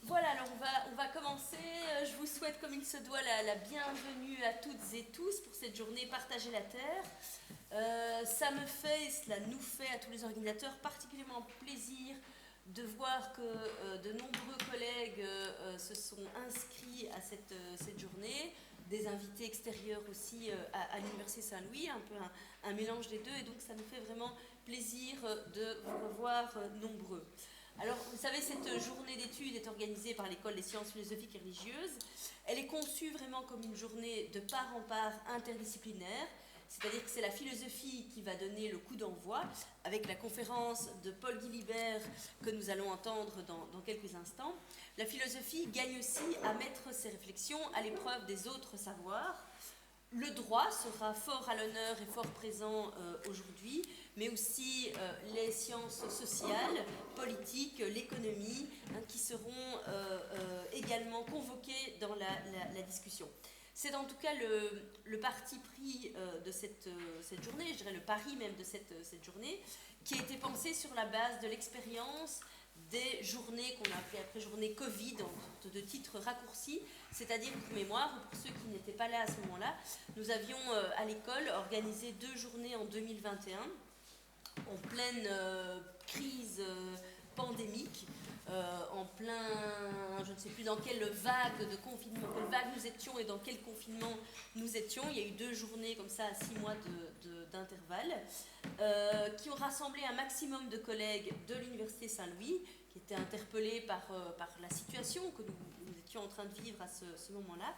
Voilà, alors on va commencer. Je vous souhaite, comme il se doit, la bienvenue à toutes et tous pour cette journée Partager la Terre. Ça me fait, et cela nous fait à tous les organisateurs, particulièrement plaisir de voir que de nombreux collègues se sont inscrits à cette journée, des invités extérieurs aussi à l'Université Saint-Louis, un peu un mélange des deux, et donc ça nous fait vraiment plaisir de vous revoir nombreux. Alors, vous savez, cette journée d'études est organisée par l'École des sciences philosophiques et religieuses. Elle est conçue vraiment comme une journée de part en part interdisciplinaire, c'est-à-dire que c'est la philosophie qui va donner le coup d'envoi, avec la conférence de Paul Guilibert que nous allons entendre dans quelques instants. La philosophie gagne aussi à mettre ses réflexions à l'épreuve des autres savoirs. Le droit sera fort à l'honneur et fort présent aujourd'hui, mais aussi les sciences sociales, politiques, l'économie, qui seront également convoquées dans la discussion. C'est en tout cas le parti pris de cette journée, je dirais le pari même de cette journée, qui a été pensé sur la base de l'expérience des journées qu'on a appelées après journée Covid, en sorte de titre raccourci, c'est-à-dire pour mémoire, ou pour ceux qui n'étaient pas là à ce moment-là, nous avions à l'école organisé 2 journées en 2021, en pleine crise pandémique, en plein, je ne sais plus dans quelle vague de confinement, quelle vague nous étions et dans quel confinement nous étions. Il y a eu 2 journées comme ça à 6 mois d'intervalle, qui ont rassemblé un maximum de collègues de l'Université Saint-Louis, qui étaient interpellés par la situation que nous étions en train de vivre à ce moment-là.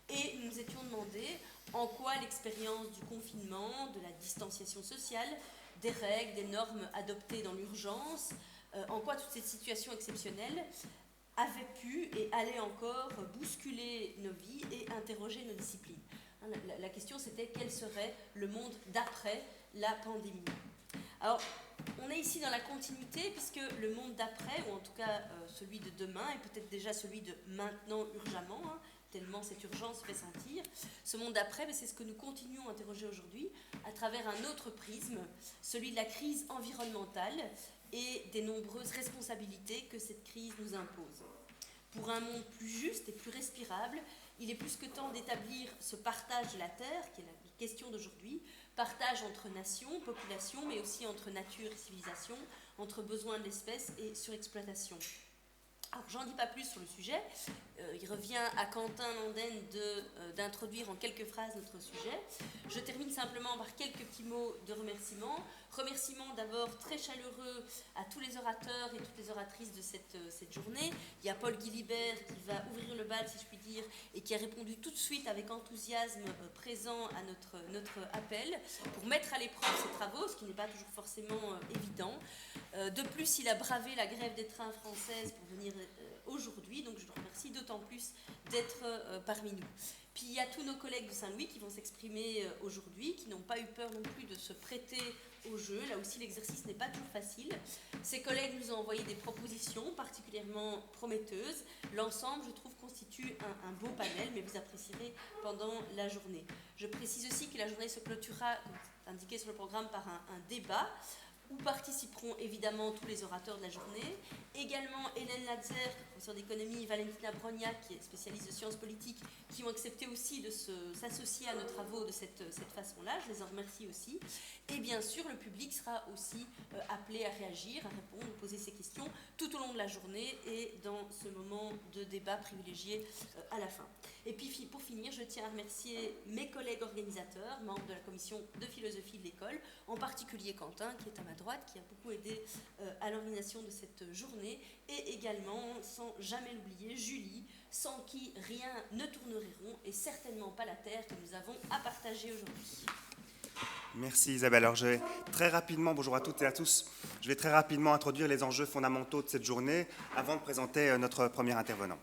Et nous nous étions demandé en quoi l'expérience du confinement, de la distanciation sociale, des règles, des normes adoptées dans l'urgence, en quoi toute cette situation exceptionnelle avait pu et allait encore bousculer nos vies et interroger nos disciplines. La question c'était quel serait le monde d'après la pandémie. Alors, on est ici dans la continuité puisque le monde d'après, ou en tout cas celui de demain, et peut-être déjà celui de maintenant urgemment, tellement cette urgence fait sentir, ce monde d'après, c'est ce que nous continuons à interroger aujourd'hui à travers un autre prisme, celui de la crise environnementale et des nombreuses responsabilités que cette crise nous impose. Pour un monde plus juste et plus respirable, il est plus que temps d'établir ce partage de la Terre, qui est la question d'aujourd'hui, partage entre nations, populations, mais aussi entre nature et civilisation, entre besoins de l'espèce et surexploitation. Alors, j'en dis pas plus sur le sujet, il revient à Quentin Landenne d'introduire en quelques phrases notre sujet. Je termine simplement par quelques petits mots de remerciement. Remerciements d'abord très chaleureux à tous les orateurs et toutes les oratrices de cette journée. Il y a Paul Guilibert qui va ouvrir le bal, si je puis dire, et qui a répondu tout de suite avec enthousiasme présent à notre appel pour mettre à l'épreuve ses travaux, ce qui n'est pas toujours forcément évident. De plus, il a bravé la grève des trains française pour venir aujourd'hui, donc je le remercie d'autant plus d'être parmi nous. Puis il y a tous nos collègues de Saint-Louis qui vont s'exprimer aujourd'hui, qui n'ont pas eu peur non plus de se prêter au jeu. Là aussi, l'exercice n'est pas toujours facile. Ces collègues nous ont envoyé des propositions particulièrement prometteuses. L'ensemble, je trouve, constitue un beau panel, mais vous apprécierez pendant la journée. Je précise aussi que la journée se clôturera, comme indiqué sur le programme, par un débat où participeront évidemment tous les orateurs de la journée, également Hélène Latzer, professeure d'économie, Valentina Brognac, qui est spécialiste de sciences politiques, qui ont accepté aussi de s'associer à nos travaux de cette façon-là, je les en remercie aussi, et bien sûr le public sera aussi appelé à réagir, à répondre, à poser ses questions tout au long de la journée et dans ce moment de débat privilégié à la fin. Et puis pour finir, je tiens à remercier mes collègues organisateurs, membres de la commission de philosophie de l'école, en particulier Quentin, qui est à ma droite, qui a beaucoup aidé à l'organisation de cette journée, et également, sans jamais l'oublier, Julie, sans qui rien ne tournerait rond, et certainement pas la terre que nous avons à partager aujourd'hui. Merci Isabelle. Alors je vais très rapidement, bonjour à toutes et à tous, je vais très rapidement introduire les enjeux fondamentaux de cette journée avant de présenter notre premier intervenant.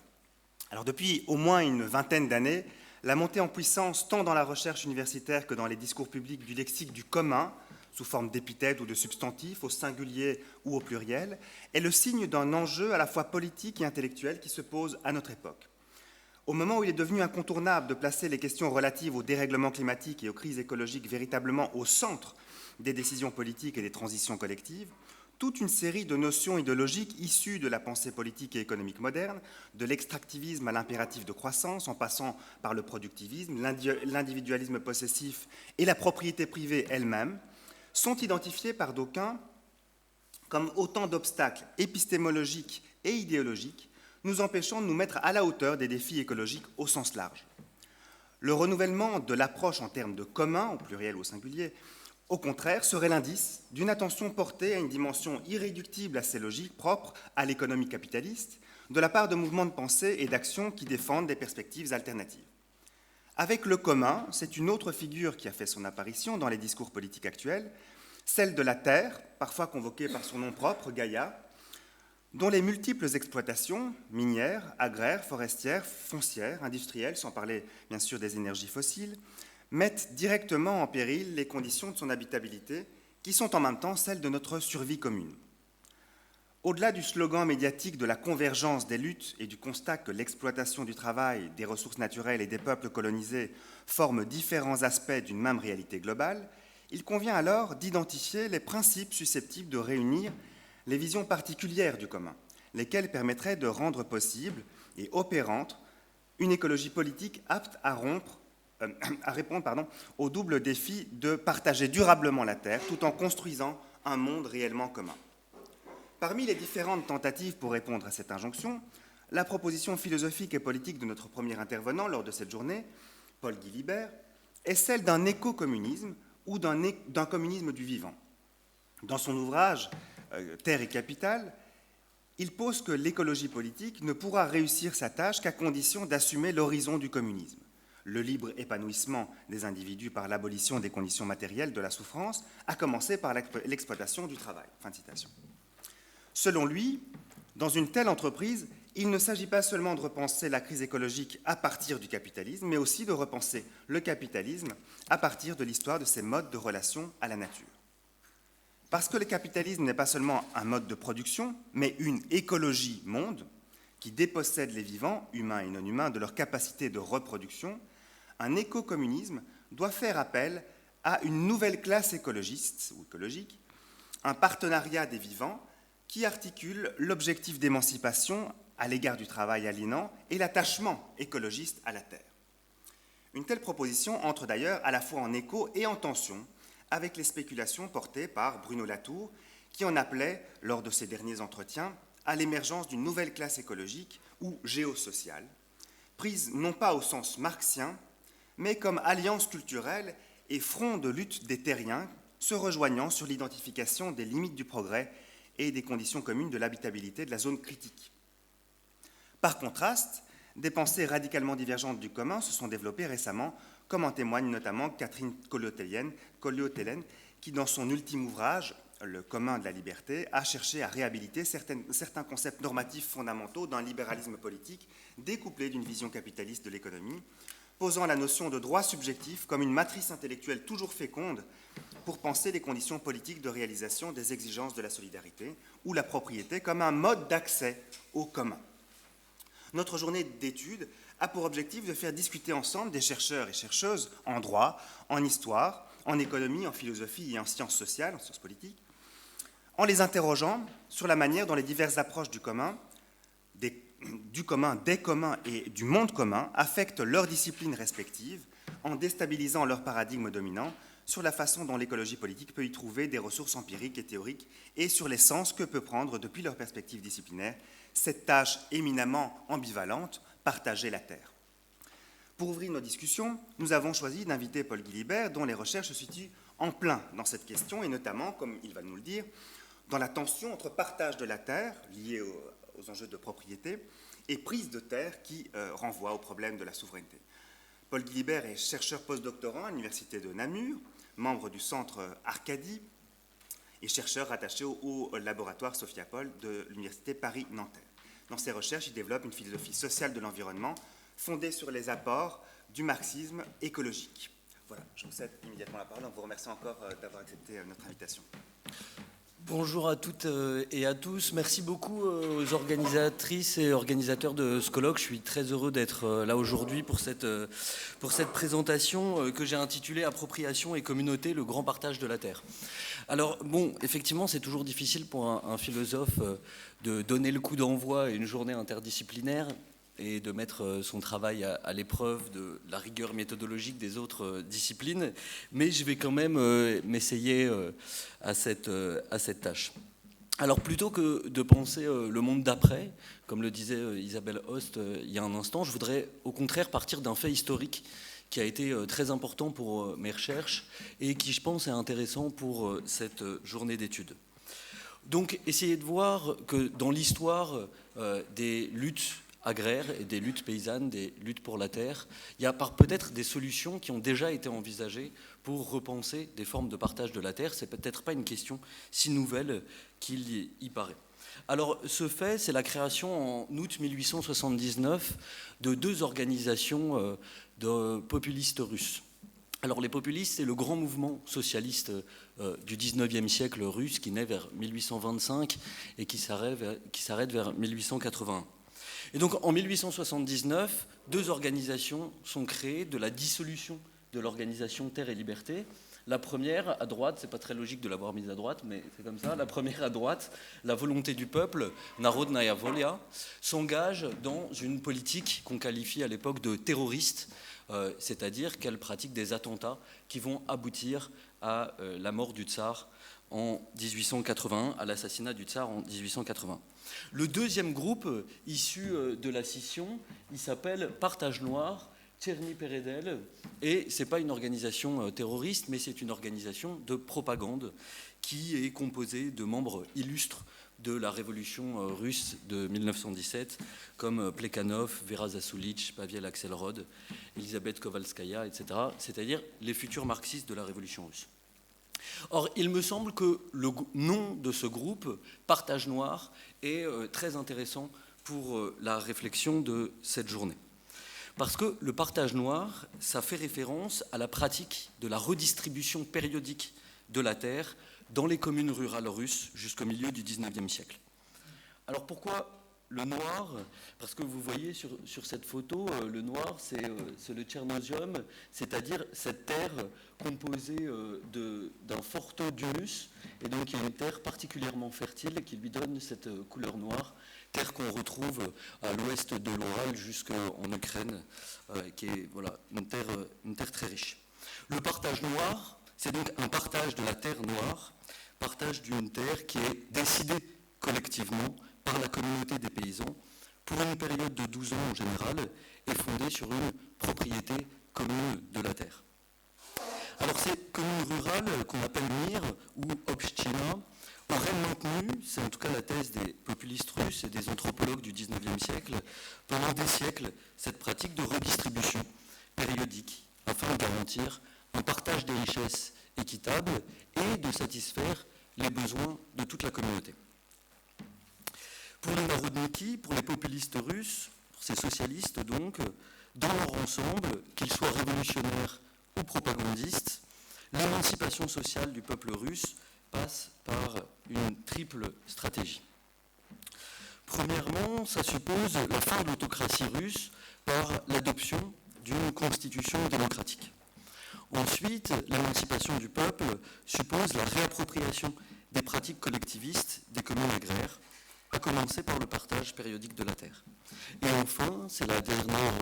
Alors depuis au moins une vingtaine d'années, la montée en puissance tant dans la recherche universitaire que dans les discours publics du lexique du commun, sous forme d'épithètes ou de substantifs, au singulier ou au pluriel, est le signe d'un enjeu à la fois politique et intellectuel qui se pose à notre époque. Au moment où il est devenu incontournable de placer les questions relatives au dérèglement climatique et aux crises écologiques véritablement au centre des décisions politiques et des transitions collectives, toute une série de notions idéologiques issues de la pensée politique et économique moderne, de l'extractivisme à l'impératif de croissance, en passant par le productivisme, l'individualisme possessif et la propriété privée elle-même, sont identifiées par d'aucuns comme autant d'obstacles épistémologiques et idéologiques nous empêchant de nous mettre à la hauteur des défis écologiques au sens large. Le renouvellement de l'approche en termes de commun, au pluriel ou au singulier, au contraire, serait l'indice d'une attention portée à une dimension irréductible à ces logiques propres à l'économie capitaliste, de la part de mouvements de pensée et d'action qui défendent des perspectives alternatives. Avec le commun, c'est une autre figure qui a fait son apparition dans les discours politiques actuels, celle de la terre, parfois convoquée par son nom propre, Gaïa, dont les multiples exploitations minières, agraires, forestières, foncières, industrielles, sans parler bien sûr des énergies fossiles, mettent directement en péril les conditions de son habitabilité, qui sont en même temps celles de notre survie commune. Au-delà du slogan médiatique de la convergence des luttes et du constat que l'exploitation du travail, des ressources naturelles et des peuples colonisés forment différents aspects d'une même réalité globale, il convient alors d'identifier les principes susceptibles de réunir les visions particulières du commun, lesquelles permettraient de rendre possible et opérante une écologie politique apte à répondre au double défi de partager durablement la Terre tout en construisant un monde réellement commun. Parmi les différentes tentatives pour répondre à cette injonction, la proposition philosophique et politique de notre premier intervenant lors de cette journée, Paul Guilibert, est celle d'un éco-communisme ou d'un communisme du vivant. Dans son ouvrage Terre et Capital, il pose que l'écologie politique ne pourra réussir sa tâche qu'à condition d'assumer l'horizon du communisme, le libre épanouissement des individus par l'abolition des conditions matérielles de la souffrance, à commencer par l'exploitation du travail. Fin de citation. Selon lui, dans une telle entreprise, il ne s'agit pas seulement de repenser la crise écologique à partir du capitalisme, mais aussi de repenser le capitalisme à partir de l'histoire de ses modes de relation à la nature. Parce que le capitalisme n'est pas seulement un mode de production, mais une écologie monde qui dépossède les vivants, humains et non humains, de leur capacité de reproduction, un éco-communisme doit faire appel à une nouvelle classe écologiste ou écologique, un partenariat des vivants qui articule l'objectif d'émancipation à l'égard du travail aliénant et l'attachement écologiste à la terre. Une telle proposition entre d'ailleurs à la fois en écho et en tension avec les spéculations portées par Bruno Latour, qui en appelait, lors de ses derniers entretiens, à l'émergence d'une nouvelle classe écologique ou géosociale, prise non pas au sens marxien, mais comme alliance culturelle et front de lutte des terriens, se rejoignant sur l'identification des limites du progrès et des conditions communes de l'habitabilité de la zone critique. Par contraste, des pensées radicalement divergentes du commun se sont développées récemment, comme en témoigne notamment Catherine Colliot-Tellen, qui, dans son ultime ouvrage, Le commun de la liberté, a cherché à réhabiliter certains concepts normatifs fondamentaux d'un libéralisme politique découplé d'une vision capitaliste de l'économie, posant la notion de droit subjectif comme une matrice intellectuelle toujours féconde pour penser les conditions politiques de réalisation des exigences de la solidarité ou la propriété comme un mode d'accès au commun. Notre journée d'études a pour objectif de faire discuter ensemble des chercheurs et chercheuses en droit, en histoire, en économie, en philosophie et en sciences sociales, en sciences politiques, en les interrogeant sur la manière dont les diverses approches du commun, des communs et du monde commun affectent leurs disciplines respectives en déstabilisant leur paradigme dominant, sur la façon dont l'écologie politique peut y trouver des ressources empiriques et théoriques et sur les sens que peut prendre, depuis leur perspective disciplinaire, cette tâche éminemment ambivalente, partager la Terre. Pour ouvrir nos discussions, nous avons choisi d'inviter Paul Guilibert, dont les recherches se situent en plein dans cette question, et notamment, comme il va nous le dire, dans la tension entre partage de la Terre, lié aux enjeux de propriété, et prise de terre qui renvoie au problème de la souveraineté. Paul Guilibert est chercheur postdoctorant à l'Université de Namur, membre du Centre Arcadie, et chercheur rattaché au laboratoire Sophia Paul de l'Université Paris-Nanterre. Dans ses recherches, il développe une philosophie sociale de l'environnement fondée sur les apports du marxisme écologique. Voilà, je vous cède immédiatement la parole en vous remerciant encore d'avoir accepté notre invitation. Bonjour à toutes et à tous. Merci beaucoup aux organisatrices et organisateurs de ce colloque. Je suis très heureux d'être là aujourd'hui pour cette présentation que j'ai intitulée « Appropriation et communauté, le grand partage de la Terre ». Alors bon, effectivement, c'est toujours difficile pour un philosophe de donner le coup d'envoi à une journée interdisciplinaire et de mettre son travail à l'épreuve de la rigueur méthodologique des autres disciplines, mais je vais quand même m'essayer à cette tâche. Alors plutôt que de penser le monde d'après, comme le disait Isabelle Host il y a un instant, je voudrais au contraire partir d'un fait historique qui a été très important pour mes recherches et qui, je pense, est intéressant pour cette journée d'études. Donc essayer de voir que dans l'histoire des luttes agraires et des luttes paysannes, des luttes pour la terre, il y a peut-être des solutions qui ont déjà été envisagées pour repenser des formes de partage de la terre. C'est peut-être pas une question si nouvelle qu'il y paraît. Alors ce fait, c'est la création en août 1879 de deux organisations de populistes russes. Alors les populistes, c'est le grand mouvement socialiste du 19e siècle russe qui naît vers 1825 et qui s'arrête vers 1881. Et donc en 1879, deux organisations sont créées de la dissolution de l'organisation Terre et Liberté. La première, à droite, c'est pas très logique de l'avoir mise à droite, mais c'est comme ça, la première à droite, la volonté du peuple, Narodnaya Volia, s'engage dans une politique qu'on qualifie à l'époque de terroriste, c'est-à-dire qu'elle pratique des attentats qui vont aboutir à la mort du tsar en 1881, à l'assassinat du tsar en 1880. Le deuxième groupe, issu de la scission, il s'appelle Partage Noir, Tcherny Peredel, et ce n'est pas une organisation terroriste, mais c'est une organisation de propagande qui est composée de membres illustres de la révolution russe de 1917, comme Plekhanov, Vera Zasulich, Pavel Axelrod, Elisabeth Kovalskaya, etc., c'est-à-dire les futurs marxistes de la révolution russe. Or, il me semble que le nom de ce groupe, Partage Noir, est très intéressant pour la réflexion de cette journée. Parce que le partage noir, ça fait référence à la pratique de la redistribution périodique de la terre dans les communes rurales russes jusqu'au milieu du XIXe siècle. Alors pourquoi le noir? Parce que vous voyez sur cette photo, le noir, c'est le tchernosium, c'est-à-dire cette terre composée d'un fort taux d'humus, et donc il y a une terre particulièrement fertile qui lui donne cette couleur noire, terre qu'on retrouve à l'ouest de l'Oural jusqu'en Ukraine, qui est voilà, une terre très riche. Le partage noir, c'est donc un partage de la terre noire, partage d'une terre qui est décidée collectivement par la communauté des paysans pour une période de 12 ans en général et fondée sur une propriété commune de la terre. Alors ces communes rurales qu'on appelle Mir ou Obshchina auraient maintenu, c'est en tout cas la thèse des populistes russes et des anthropologues du XIXe siècle, pendant des siècles cette pratique de redistribution périodique afin de garantir un partage des richesses équitable et de satisfaire les besoins de toute la communauté. Pour les narodniki, pour les populistes russes, pour ces socialistes donc, dans leur ensemble, qu'ils soient révolutionnaires ou propagandistes, l'émancipation sociale du peuple russe passe par une triple stratégie. Premièrement, ça suppose la fin de l'autocratie russe par l'adoption d'une constitution démocratique. Ensuite, l'émancipation du peuple suppose la réappropriation des pratiques collectivistes des communes agraires, à commencer par le partage périodique de la terre. Et enfin, c'est la dernière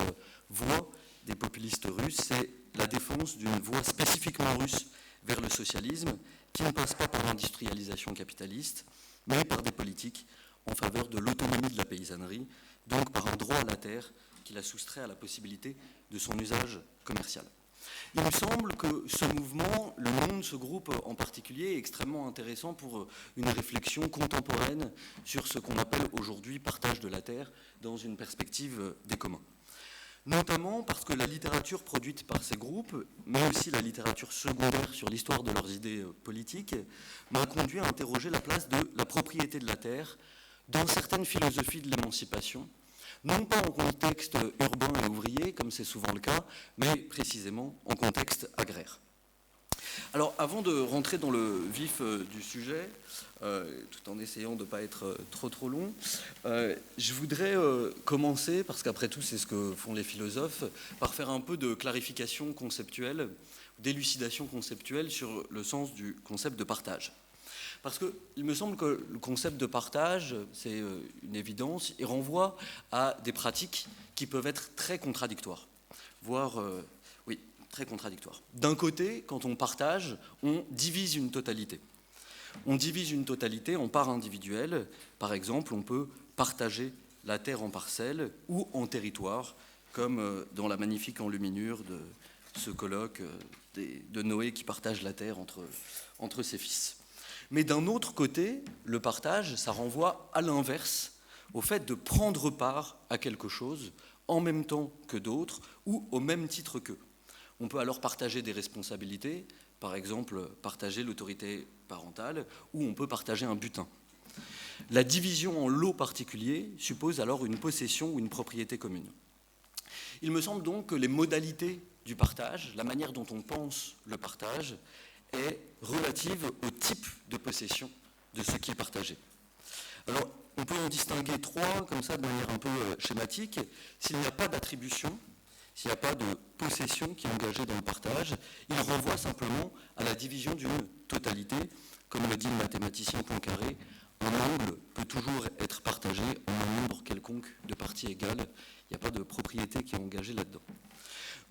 voie des populistes russes, c'est la défense d'une voie spécifiquement russe vers le socialisme, qui ne passe pas par l'industrialisation capitaliste, mais par des politiques en faveur de l'autonomie de la paysannerie, donc par un droit à la terre qui la soustrait à la possibilité de son usage commercial. Il me semble que ce mouvement, le nom de ce groupe en particulier, est extrêmement intéressant pour une réflexion contemporaine sur ce qu'on appelle aujourd'hui partage de la terre dans une perspective des communs. Notamment parce que la littérature produite par ces groupes, mais aussi la littérature secondaire sur l'histoire de leurs idées politiques, m'a conduit à interroger la place de la propriété de la terre dans certaines philosophies de l'émancipation, non pas en contexte urbain et ouvrier, comme c'est souvent le cas, mais précisément en contexte agraire. Alors, avant de rentrer dans le vif du sujet, tout en essayant de ne pas être trop long, je voudrais commencer, parce qu'après tout, c'est ce que font les philosophes, par faire un peu de clarification conceptuelle, d'élucidation conceptuelle sur le sens du concept de partage. Parce qu'il me semble que le concept de partage, c'est une évidence, il renvoie à des pratiques qui peuvent être très contradictoires, voire, très contradictoires. D'un côté, quand on partage, on divise une totalité. On divise une totalité en parts individuelles. Par exemple, on peut partager la terre en parcelles ou en territoires, comme dans la magnifique enluminure de ce colloque de Noé qui partage la terre entre ses fils. Mais d'un autre côté, le partage, ça renvoie à l'inverse, au fait de prendre part à quelque chose en même temps que d'autres ou au même titre qu'eux. On peut alors partager des responsabilités, par exemple partager l'autorité parentale, ou on peut partager un butin. La division en lots particuliers suppose alors une possession ou une propriété commune. Il me semble donc que les modalités du partage, la manière dont on pense le partage, est relative au type de possession de ce qui est partagé. Alors, on peut en distinguer trois, comme ça, de manière un peu schématique. S'il n'y a pas d'attribution, s'il n'y a pas de possession qui est engagée dans le partage, il renvoie simplement à la division d'une totalité. Comme le dit le mathématicien Poincaré, un angle peut toujours être partagé en un nombre quelconque de parties égales. Il n'y a pas de propriété qui est engagée là-dedans.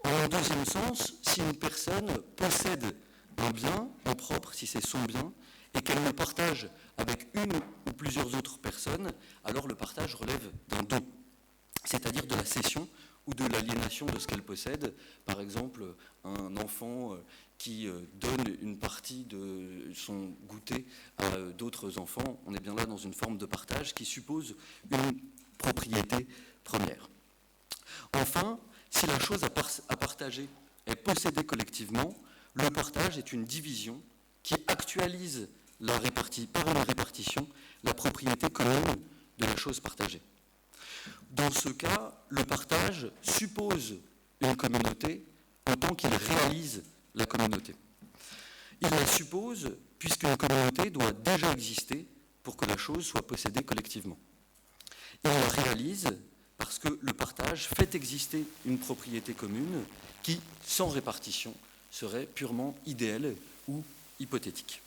En deuxième sens, si une personne possède un bien en propre, si c'est son bien, et qu'elle le partage avec une ou plusieurs autres personnes, alors le partage relève d'un don, c'est-à-dire de la cession ou de l'aliénation de ce qu'elle possède. Par exemple, un enfant qui donne une partie de son goûter à d'autres enfants, on est bien là dans une forme de partage qui suppose une propriété première. Enfin, si la chose à partager est possédée collectivement, le partage est une division qui actualise par une répartition la propriété commune de la chose partagée. Dans ce cas, le partage suppose une communauté en tant qu'il réalise la communauté. Il la suppose puisqu'une communauté doit déjà exister pour que la chose soit possédée collectivement. Il la réalise parce que le partage fait exister une propriété commune qui, sans répartition, serait purement idéale ou hypothétique.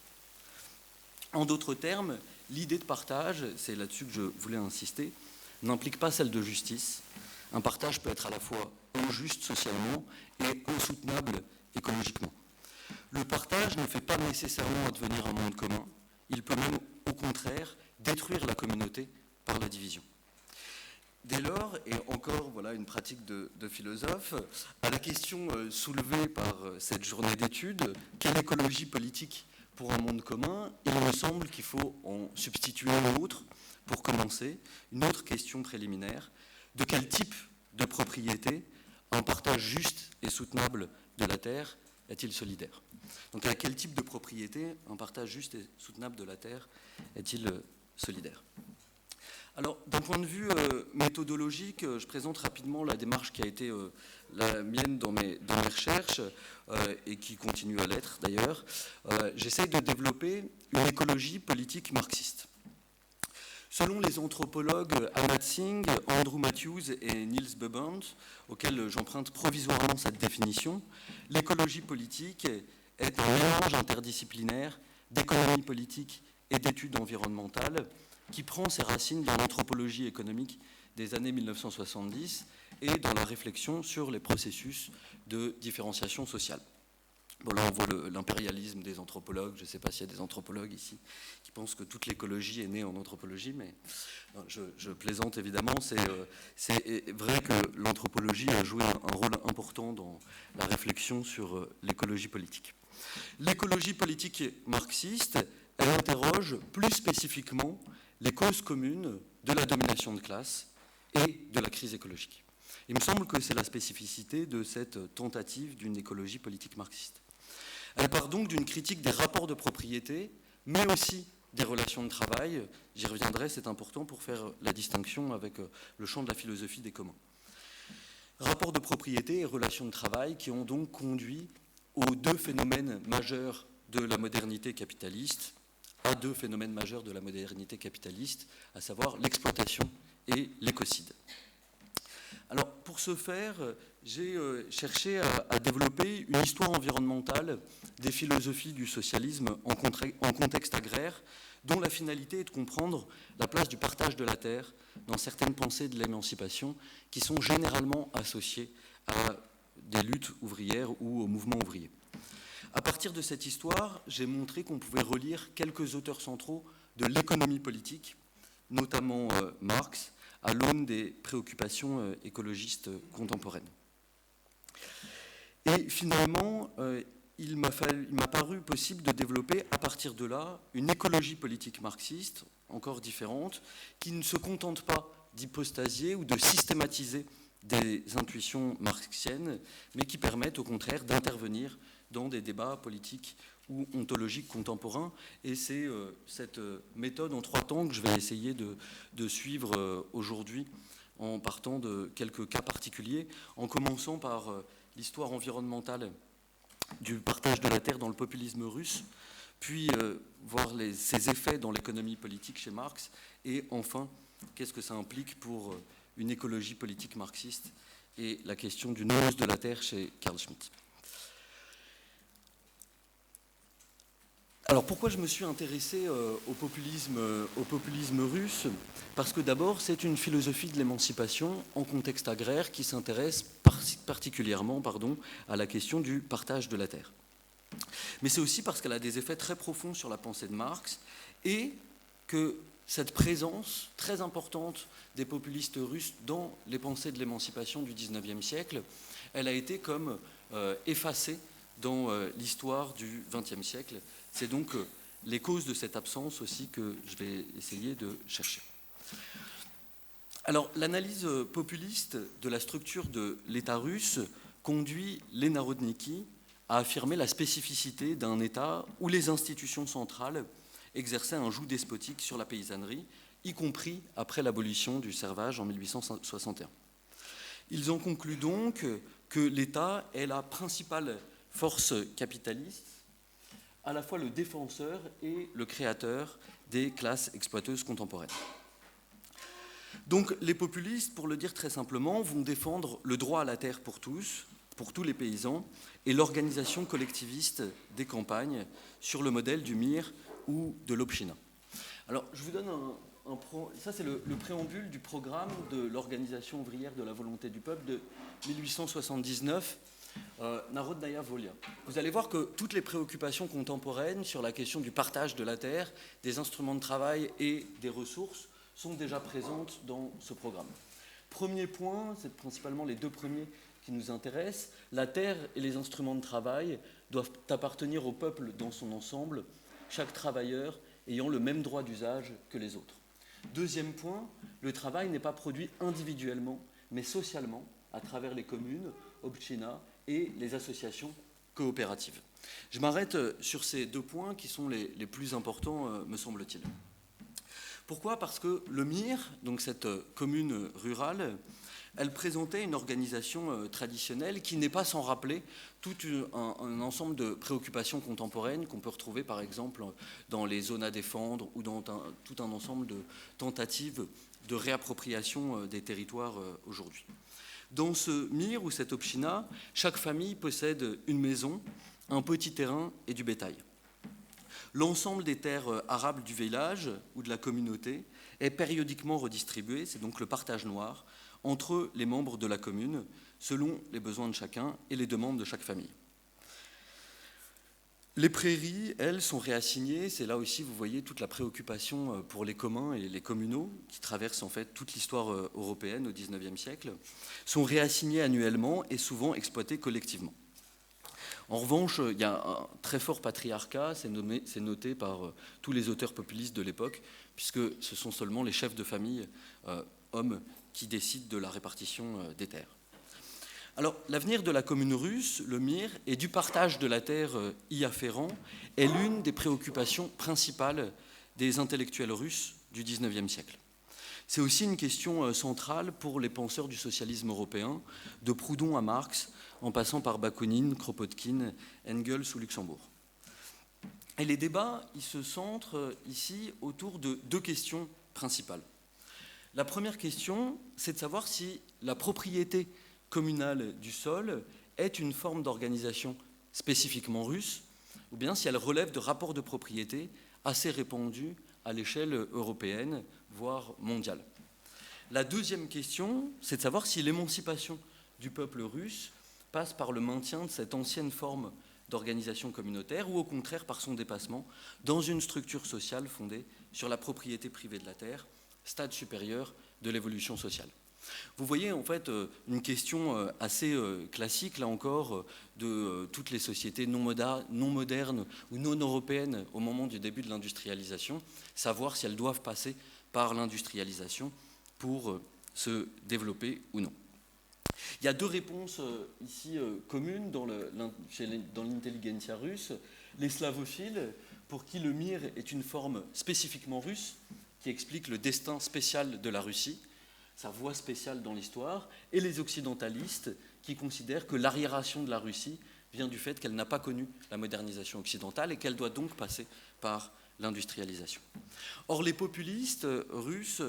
En d'autres termes, l'idée de partage, c'est là-dessus que je voulais insister, n'implique pas celle de justice. Un partage peut être à la fois injuste socialement et insoutenable écologiquement. Le partage ne fait pas nécessairement advenir un monde commun, il peut même, au contraire, détruire la communauté par la division. Dès lors, et encore voilà une pratique de philosophe, à la question soulevée par cette journée d'études, quelle écologie politique pour un monde commun, il me semble qu'il faut en substituer une autre, pour commencer, une autre question préliminaire. De quel type de propriété un partage juste et soutenable de la terre est-il solidaire? Donc à quel type de propriété un partage juste et soutenable de la terre est-il solidaire? Alors, d'un point de vue méthodologique, je présente rapidement la démarche qui a été la mienne dans mes recherches et qui continue à l'être d'ailleurs. J'essaye de développer une écologie politique marxiste. Selon les anthropologues Ahmad Singh, Andrew Matthews et Niels Bobbant, auxquels j'emprunte provisoirement cette définition, l'écologie politique est un mélange interdisciplinaire d'économie politique et d'études environnementales qui prend ses racines dans l'anthropologie économique des années 1970 et dans la réflexion sur les processus de différenciation sociale. Bon, là, on voit l'impérialisme des anthropologues. Je ne sais pas s'il y a des anthropologues ici qui pensent que toute l'écologie est née en anthropologie, mais non, je plaisante évidemment. C'est vrai que l'anthropologie a joué un rôle important dans la réflexion sur l'écologie politique. L'écologie politique marxiste, elle interroge plus spécifiquement les causes communes de la domination de classe et de la crise écologique. Il me semble que c'est la spécificité de cette tentative d'une écologie politique marxiste. Elle part donc d'une critique des rapports de propriété, mais aussi des relations de travail. J'y reviendrai, c'est important pour faire la distinction avec le champ de la philosophie des communs. Rapports de propriété et relations de travail qui ont donc conduit aux deux phénomènes majeurs de la modernité capitaliste, à deux phénomènes majeurs de la modernité capitaliste, à savoir l'exploitation et l'écocide. Alors, pour ce faire, j'ai cherché à développer une histoire environnementale des philosophies du socialisme en contexte agraire, dont la finalité est de comprendre la place du partage de la terre dans certaines pensées de l'émancipation qui sont généralement associées à des luttes ouvrières ou au mouvement ouvrier. À partir de cette histoire, j'ai montré qu'on pouvait relire quelques auteurs centraux de l'économie politique, notamment Marx, à l'aune des préoccupations écologistes contemporaines. Et finalement, il m'a paru possible de développer à partir de là une écologie politique marxiste, encore différente, qui ne se contente pas d'hypostasier ou de systématiser des intuitions marxiennes, mais qui permettent au contraire d'intervenir dans des débats politiques ou ontologiques contemporains. Et c'est cette méthode en 3 temps que je vais essayer de suivre aujourd'hui en partant de quelques cas particuliers, en commençant par l'histoire environnementale du partage de la terre dans le populisme russe, puis voir ses effets dans l'économie politique chez Marx, et enfin, qu'est-ce que ça implique pour une écologie politique marxiste et la question d'une hausse de la terre chez Carl Schmitt. Alors pourquoi je me suis intéressé au populisme russe? Parce que d'abord c'est une philosophie de l'émancipation en contexte agraire qui s'intéresse particulièrement à la question du partage de la terre. Mais c'est aussi parce qu'elle a des effets très profonds sur la pensée de Marx et que cette présence très importante des populistes russes dans les pensées de l'émancipation du XIXe siècle, elle a été comme effacée dans l'histoire du XXe siècle. C'est donc les causes de cette absence aussi que je vais essayer de chercher. Alors, l'analyse populiste de la structure de l'État russe conduit les Narodniki à affirmer la spécificité d'un État où les institutions centrales exerçaient un joug despotique sur la paysannerie, y compris après l'abolition du servage en 1861. Ils en concluent donc que l'État est la principale force capitaliste, à la fois le défenseur et le créateur des classes exploiteuses contemporaines. Donc les populistes, pour le dire très simplement, vont défendre le droit à la terre pour tous les paysans, et l'organisation collectiviste des campagnes sur le modèle du MIR ou de l'Obchina. Alors je vous donne ça c'est le préambule du programme de l'Organisation ouvrière de la volonté du peuple de 1879, Narodnaya Volia. Vous allez voir que toutes les préoccupations contemporaines sur la question du partage de la terre, des instruments de travail et des ressources sont déjà présentes dans ce programme. Premier point, c'est principalement les 2 premiers qui nous intéressent, la terre et les instruments de travail doivent appartenir au peuple dans son ensemble, chaque travailleur ayant le même droit d'usage que les autres. Deuxième point, le travail n'est pas produit individuellement, mais socialement, à travers les communes, obchina et les associations coopératives. Je m'arrête sur ces 2 points qui sont les plus importants, me semble-t-il. Pourquoi ? Parce que le MIR, donc cette commune rurale, elle présentait une organisation traditionnelle qui n'est pas sans rappeler tout un ensemble de préoccupations contemporaines qu'on peut retrouver par exemple dans les zones à défendre ou dans tout un ensemble de tentatives de réappropriation des territoires aujourd'hui. Dans ce MIR ou cette obchina, chaque famille possède une maison, un petit terrain et du bétail. L'ensemble des terres arables du village ou de la communauté est périodiquement redistribué, c'est donc le partage noir, entre les membres de la commune, selon les besoins de chacun et les demandes de chaque famille. Les prairies, elles, sont réassignées, c'est là aussi, vous voyez, toute la préoccupation pour les communs et les communaux, qui traversent en fait toute l'histoire européenne au XIXe siècle, sont réassignées annuellement et souvent exploitées collectivement. En revanche, il y a un très fort patriarcat, c'est noté par tous les auteurs populistes de l'époque, puisque ce sont seulement les chefs de famille, hommes, qui décident de la répartition des terres. Alors, l'avenir de la commune russe, le MIR, et du partage de la terre y afférent, est l'une des préoccupations principales des intellectuels russes du XIXe siècle. C'est aussi une question centrale pour les penseurs du socialisme européen, de Proudhon à Marx, en passant par Bakounine, Kropotkin, Engels ou Luxembourg. Et les débats, ils se centrent ici autour de deux questions principales. La première question, c'est de savoir si la propriété communale du sol est une forme d'organisation spécifiquement russe, ou bien si elle relève de rapports de propriété assez répandus à l'échelle européenne, voire mondiale. La deuxième question, c'est de savoir si l'émancipation du peuple russe passe par le maintien de cette ancienne forme d'organisation communautaire ou au contraire par son dépassement dans une structure sociale fondée sur la propriété privée de la terre, stade supérieur de l'évolution sociale. Vous voyez en fait une question assez classique, là encore, de toutes les sociétés non modernes ou non européennes au moment du début de l'industrialisation, savoir si elles doivent passer par l'industrialisation pour se développer ou non. Il y a deux réponses ici communes dans l'intelligentsia russe. Les slavophiles, pour qui le mir est une forme spécifiquement russe, qui explique le destin spécial de la Russie, sa voie spéciale dans l'histoire, et les occidentalistes qui considèrent que l'arriération de la Russie vient du fait qu'elle n'a pas connu la modernisation occidentale et qu'elle doit donc passer par l'industrialisation. Or, les populistes russes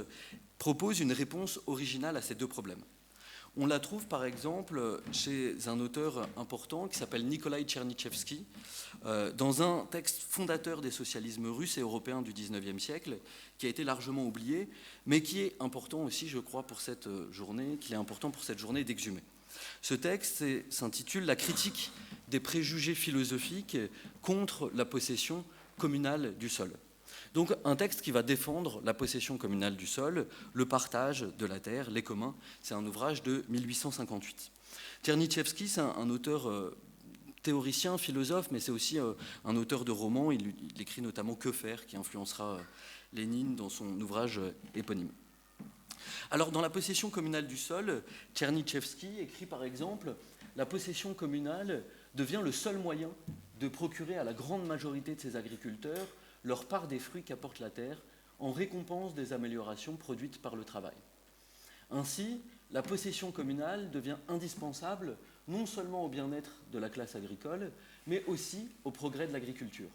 proposent une réponse originale à ces deux problèmes. On la trouve par exemple chez un auteur important qui s'appelle Nikolai Tchernychevsky, dans un texte fondateur des socialismes russes et européens du XIXe siècle, qui a été largement oublié, mais qui est important aussi, je crois, pour cette journée, d'exhumer. Ce texte s'intitule « La critique des préjugés philosophiques contre la possession communale du sol ». Donc un texte qui va défendre la possession communale du sol, le partage de la terre, les communs. C'est un ouvrage de 1858. Tchernychevsky, c'est un auteur théoricien, philosophe, mais c'est aussi un auteur de romans. Il écrit notamment Que faire, qui influencera Lénine dans son ouvrage éponyme. Alors dans la possession communale du sol, Tchernychevsky écrit par exemple « La possession communale devient le seul moyen de procurer à la grande majorité de ses agriculteurs leur part des fruits qu'apporte la terre en récompense des améliorations produites par le travail. Ainsi, la possession communale devient indispensable non seulement au bien-être de la classe agricole, mais aussi au progrès de l'agriculture.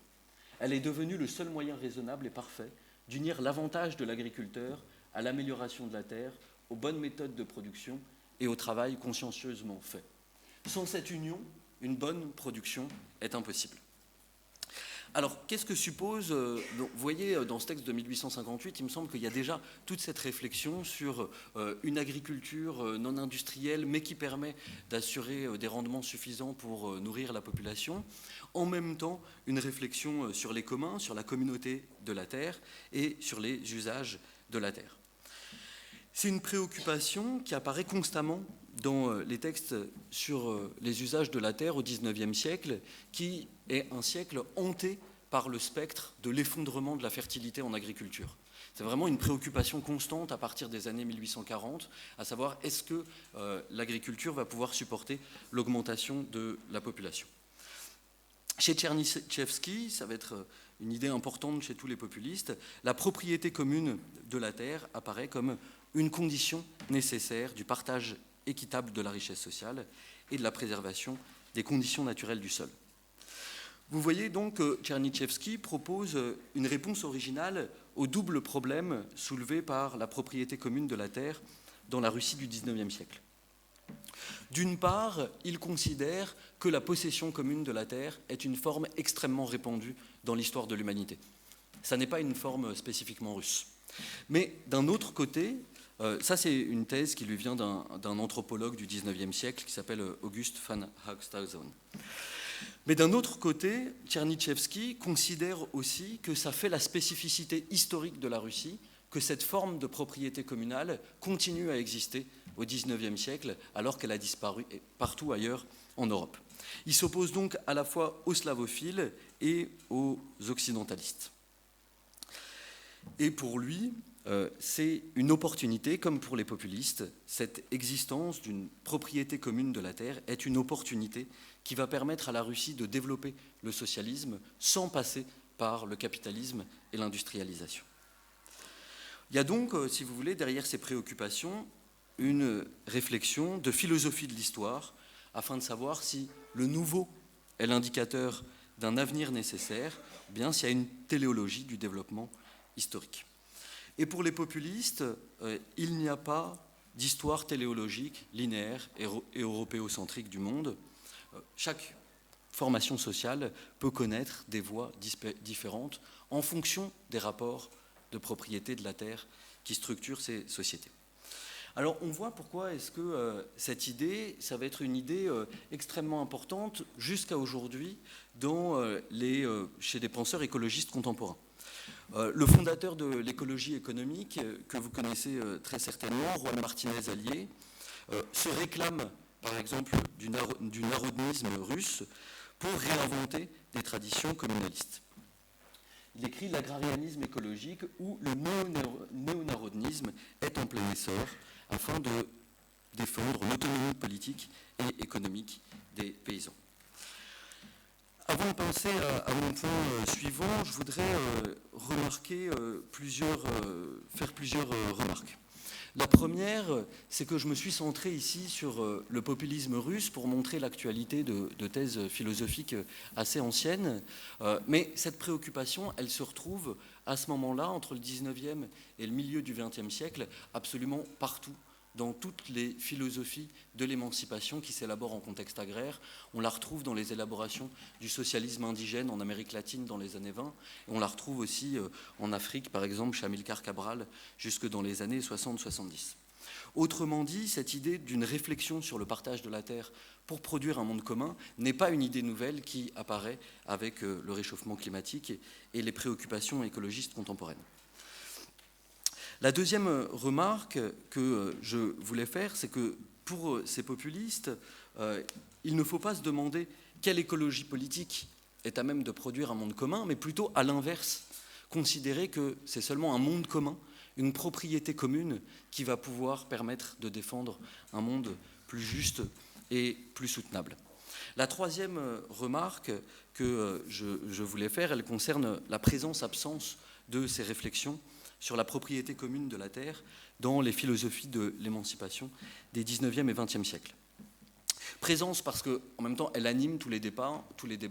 Elle est devenue le seul moyen raisonnable et parfait d'unir l'avantage de l'agriculteur à l'amélioration de la terre, aux bonnes méthodes de production et au travail consciencieusement fait. Sans cette union, une bonne production est impossible. Alors, qu'est-ce que suppose... vous voyez, dans ce texte de 1858, il me semble qu'il y a déjà toute cette réflexion sur une agriculture non industrielle, mais qui permet d'assurer des rendements suffisants pour nourrir la population. En même temps, une réflexion sur les communs, sur la communauté de la terre et sur les usages de la terre. C'est une préoccupation qui apparaît constamment dans les textes sur les usages de la terre au XIXe siècle, qui est un siècle hanté par le spectre de l'effondrement de la fertilité en agriculture. C'est vraiment une préoccupation constante à partir des années 1840, à savoir est-ce que l'agriculture va pouvoir supporter l'augmentation de la population. Chez Tchernychevsky, ça va être une idée importante chez tous les populistes, la propriété commune de la terre apparaît comme une condition nécessaire du partage équitable de la richesse sociale et de la préservation des conditions naturelles du sol. Vous voyez donc que Tchernychevsky propose une réponse originale au double problème soulevé par la propriété commune de la terre dans la Russie du XIXe siècle. D'une part, il considère que la possession commune de la terre est une forme extrêmement répandue dans l'histoire de l'humanité. Ça n'est pas une forme spécifiquement russe. Mais d'un autre côté, ça c'est une thèse qui lui vient d'un anthropologue du XIXe siècle qui s'appelle August van Haxthausen. Mais d'un autre côté, Tchernychevsky considère aussi que ça fait la spécificité historique de la Russie, que cette forme de propriété communale continue à exister au XIXe siècle, alors qu'elle a disparu partout ailleurs en Europe. Il s'oppose donc à la fois aux slavophiles et aux occidentalistes. Et pour lui, c'est une opportunité, comme pour les populistes, cette existence d'une propriété commune de la terre est une opportunité qui va permettre à la Russie de développer le socialisme sans passer par le capitalisme et l'industrialisation. Il y a donc, si vous voulez, derrière ces préoccupations, une réflexion de philosophie de l'histoire afin de savoir si le nouveau est l'indicateur d'un avenir nécessaire, ou bien s'il y a une téléologie du développement historique. Et pour les populistes, il n'y a pas d'histoire téléologique linéaire et européocentrique du monde. Chaque formation sociale peut connaître des voies différentes en fonction des rapports de propriété de la terre qui structurent ces sociétés. Alors on voit pourquoi est-ce que cette idée, ça va être une idée extrêmement importante jusqu'à aujourd'hui chez des penseurs écologistes contemporains. Le fondateur de l'écologie économique, que vous connaissez très certainement, Juan Martinez-Allier, se réclame par exemple du narodnisme russe pour réinventer des traditions communalistes. Il écrit « L'agrarianisme écologique où le néonarodnisme est en plein essor afin de défendre l'autonomie politique et économique des paysans ». Avant de passer à mon point suivant, je voudrais faire plusieurs remarques. La première, c'est que je me suis centré ici sur le populisme russe pour montrer l'actualité de thèses philosophiques assez anciennes. Mais cette préoccupation, elle se retrouve à ce moment-là, entre le 19e et le milieu du 20e siècle, absolument partout, dans toutes les philosophies de l'émancipation qui s'élaborent en contexte agraire. On la retrouve dans les élaborations du socialisme indigène en Amérique latine dans les années 20. Et on la retrouve aussi en Afrique, par exemple, chez Amilcar Cabral, jusque dans les années 60-70. Autrement dit, cette idée d'une réflexion sur le partage de la terre pour produire un monde commun n'est pas une idée nouvelle qui apparaît avec le réchauffement climatique et les préoccupations écologistes contemporaines. La deuxième remarque que je voulais faire, c'est que pour ces populistes, il ne faut pas se demander quelle écologie politique est à même de produire un monde commun, mais plutôt à l'inverse, considérer que c'est seulement un monde commun, une propriété commune qui va pouvoir permettre de défendre un monde plus juste et plus soutenable. La troisième remarque que je voulais faire, elle concerne la présence-absence de ces réflexions sur la propriété commune de la terre dans les philosophies de l'émancipation des 19e et 20e siècles. Présence parce qu'en même temps, elle anime tous les débats,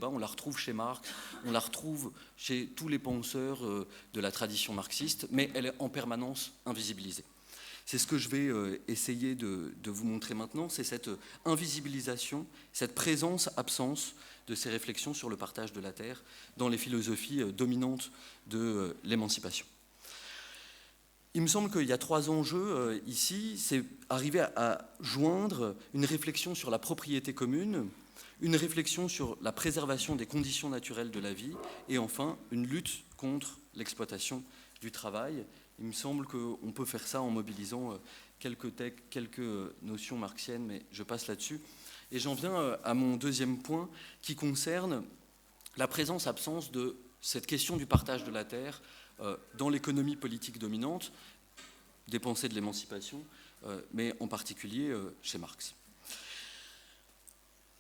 on la retrouve chez Marx, on la retrouve chez tous les penseurs de la tradition marxiste, mais elle est en permanence invisibilisée. C'est ce que je vais essayer de vous montrer maintenant, c'est cette invisibilisation, cette présence-absence de ces réflexions sur le partage de la terre dans les philosophies dominantes de l'émancipation. Il me semble qu'il y a trois enjeux ici, c'est arriver à joindre une réflexion sur la propriété commune, une réflexion sur la préservation des conditions naturelles de la vie, et enfin une lutte contre l'exploitation du travail. Il me semble qu'on peut faire ça en mobilisant quelques notions marxiennes, mais je passe là-dessus. Et j'en viens à mon deuxième point qui concerne la présence-absence de cette question du partage de la terre dans l'économie politique dominante, des pensées de l'émancipation, mais en particulier chez Marx.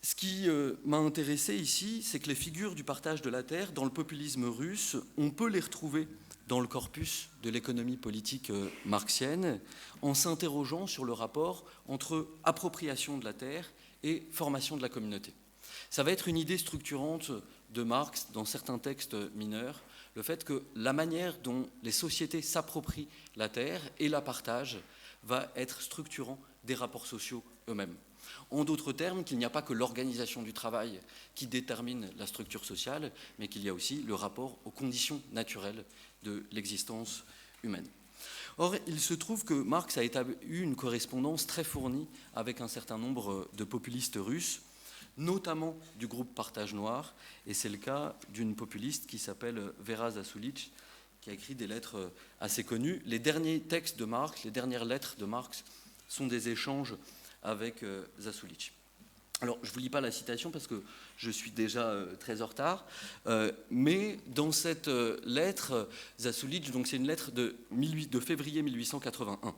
Ce qui m'a intéressé ici, c'est que les figures du partage de la terre dans le populisme russe, on peut les retrouver dans le corpus de l'économie politique marxienne, en s'interrogeant sur le rapport entre appropriation de la terre et formation de la communauté. Ça va être une idée structurante de Marx dans certains textes mineurs, le fait que la manière dont les sociétés s'approprient la terre et la partagent va être structurant des rapports sociaux eux-mêmes. En d'autres termes, qu'il n'y a pas que l'organisation du travail qui détermine la structure sociale, mais qu'il y a aussi le rapport aux conditions naturelles de l'existence humaine. Or, il se trouve que Marx a eu une correspondance très fournie avec un certain nombre de populistes russes, notamment du groupe Partage Noir, et c'est le cas d'une populiste qui s'appelle Vera Zasulich, qui a écrit des lettres assez connues. Les derniers textes de Marx, les dernières lettres de Marx sont des échanges avec Zasulich. Alors, je ne vous lis pas la citation parce que je suis déjà très en retard, mais dans cette lettre, Zasulich, donc c'est une lettre de février 1881,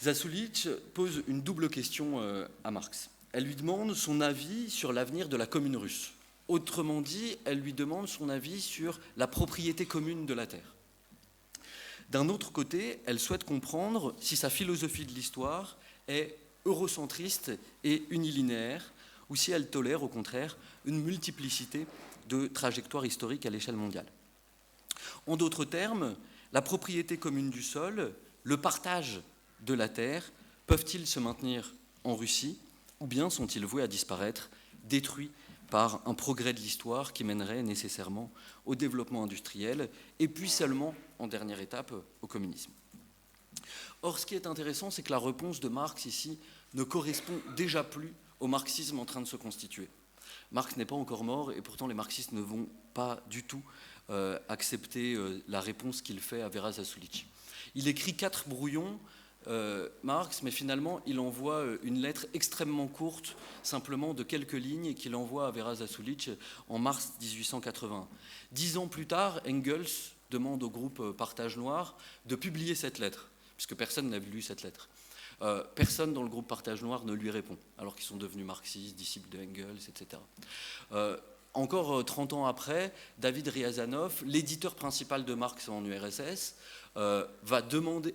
Zasulich pose une double question à Marx. Elle lui demande son avis sur l'avenir de la commune russe. Autrement dit, elle lui demande son avis sur la propriété commune de la terre. D'un autre côté, elle souhaite comprendre si sa philosophie de l'histoire est eurocentriste et unilinéaire, ou si elle tolère au contraire une multiplicité de trajectoires historiques à l'échelle mondiale. En d'autres termes, la propriété commune du sol, le partage de la terre, peuvent-ils se maintenir en Russie, ou bien sont-ils voués à disparaître, détruits par un progrès de l'histoire qui mènerait nécessairement au développement industriel, et puis seulement, en dernière étape, au communisme. Or, ce qui est intéressant, c'est que la réponse de Marx ici ne correspond déjà plus au marxisme en train de se constituer. Marx n'est pas encore mort, et pourtant les marxistes ne vont pas du tout accepter la réponse qu'il fait à Vera Zasulich. Il écrit 4 brouillons, Marx, mais finalement il envoie une lettre extrêmement courte, simplement de quelques lignes, qu'il envoie à Vera Zasulich en mars 1880. 10 ans plus tard, Engels demande au groupe Partage Noir de publier cette lettre, puisque personne n'avait lu cette lettre. Personne dans le groupe Partage Noir ne lui répond, alors qu'ils sont devenus marxistes, disciples de Engels, etc. Encore 30 ans après, David Riazanov, l'éditeur principal de Marx en URSS, va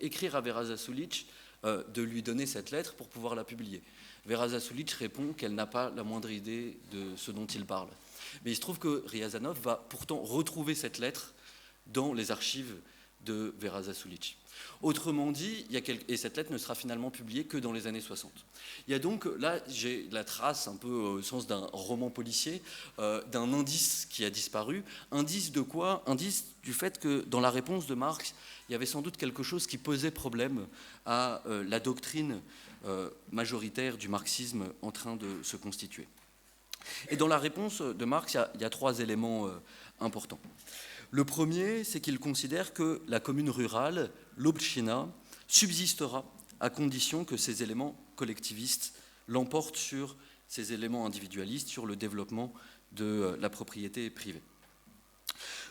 écrire à Vera Zasulich de lui donner cette lettre pour pouvoir la publier. Vera Zasulich répond qu'elle n'a pas la moindre idée de ce dont il parle. Mais il se trouve que Riazanov va pourtant retrouver cette lettre dans les archives de Vera Zasulich. Autrement dit, et cette lettre ne sera finalement publiée que dans les années 60. Il y a donc, là, j'ai la trace, un peu au sens d'un roman policier, d'un indice qui a disparu. Indice de quoi? Indice du fait que dans la réponse de Marx, il y avait sans doute quelque chose qui posait problème à la doctrine majoritaire du marxisme en train de se constituer. Et dans la réponse de Marx, il y a 3 éléments importants. Le premier, c'est qu'il considère que la commune rurale, l'obchina, subsistera à condition que ces éléments collectivistes l'emportent sur ces éléments individualistes, sur le développement de la propriété privée.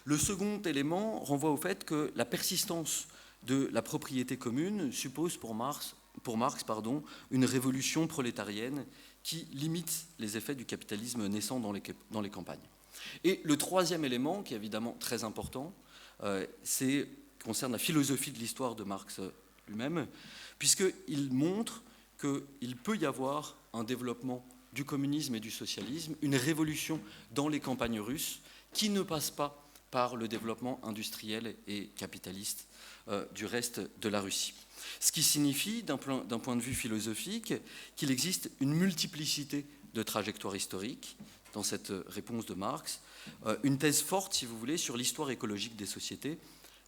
Le second élément renvoie au fait que la persistance de la propriété commune suppose pour Marx, une révolution prolétarienne qui limite les effets du capitalisme naissant dans les campagnes. Et le troisième élément, qui est évidemment très important, concerne la philosophie de l'histoire de Marx lui-même, puisqu'il montre qu'il peut y avoir un développement du communisme et du socialisme, une révolution dans les campagnes russes qui ne passe pas par le développement industriel et capitaliste du reste de la Russie. Ce qui signifie, d'un point de vue philosophique, qu'il existe une multiplicité de trajectoires historiques dans cette réponse de Marx, une thèse forte, si vous voulez, sur l'histoire écologique des sociétés.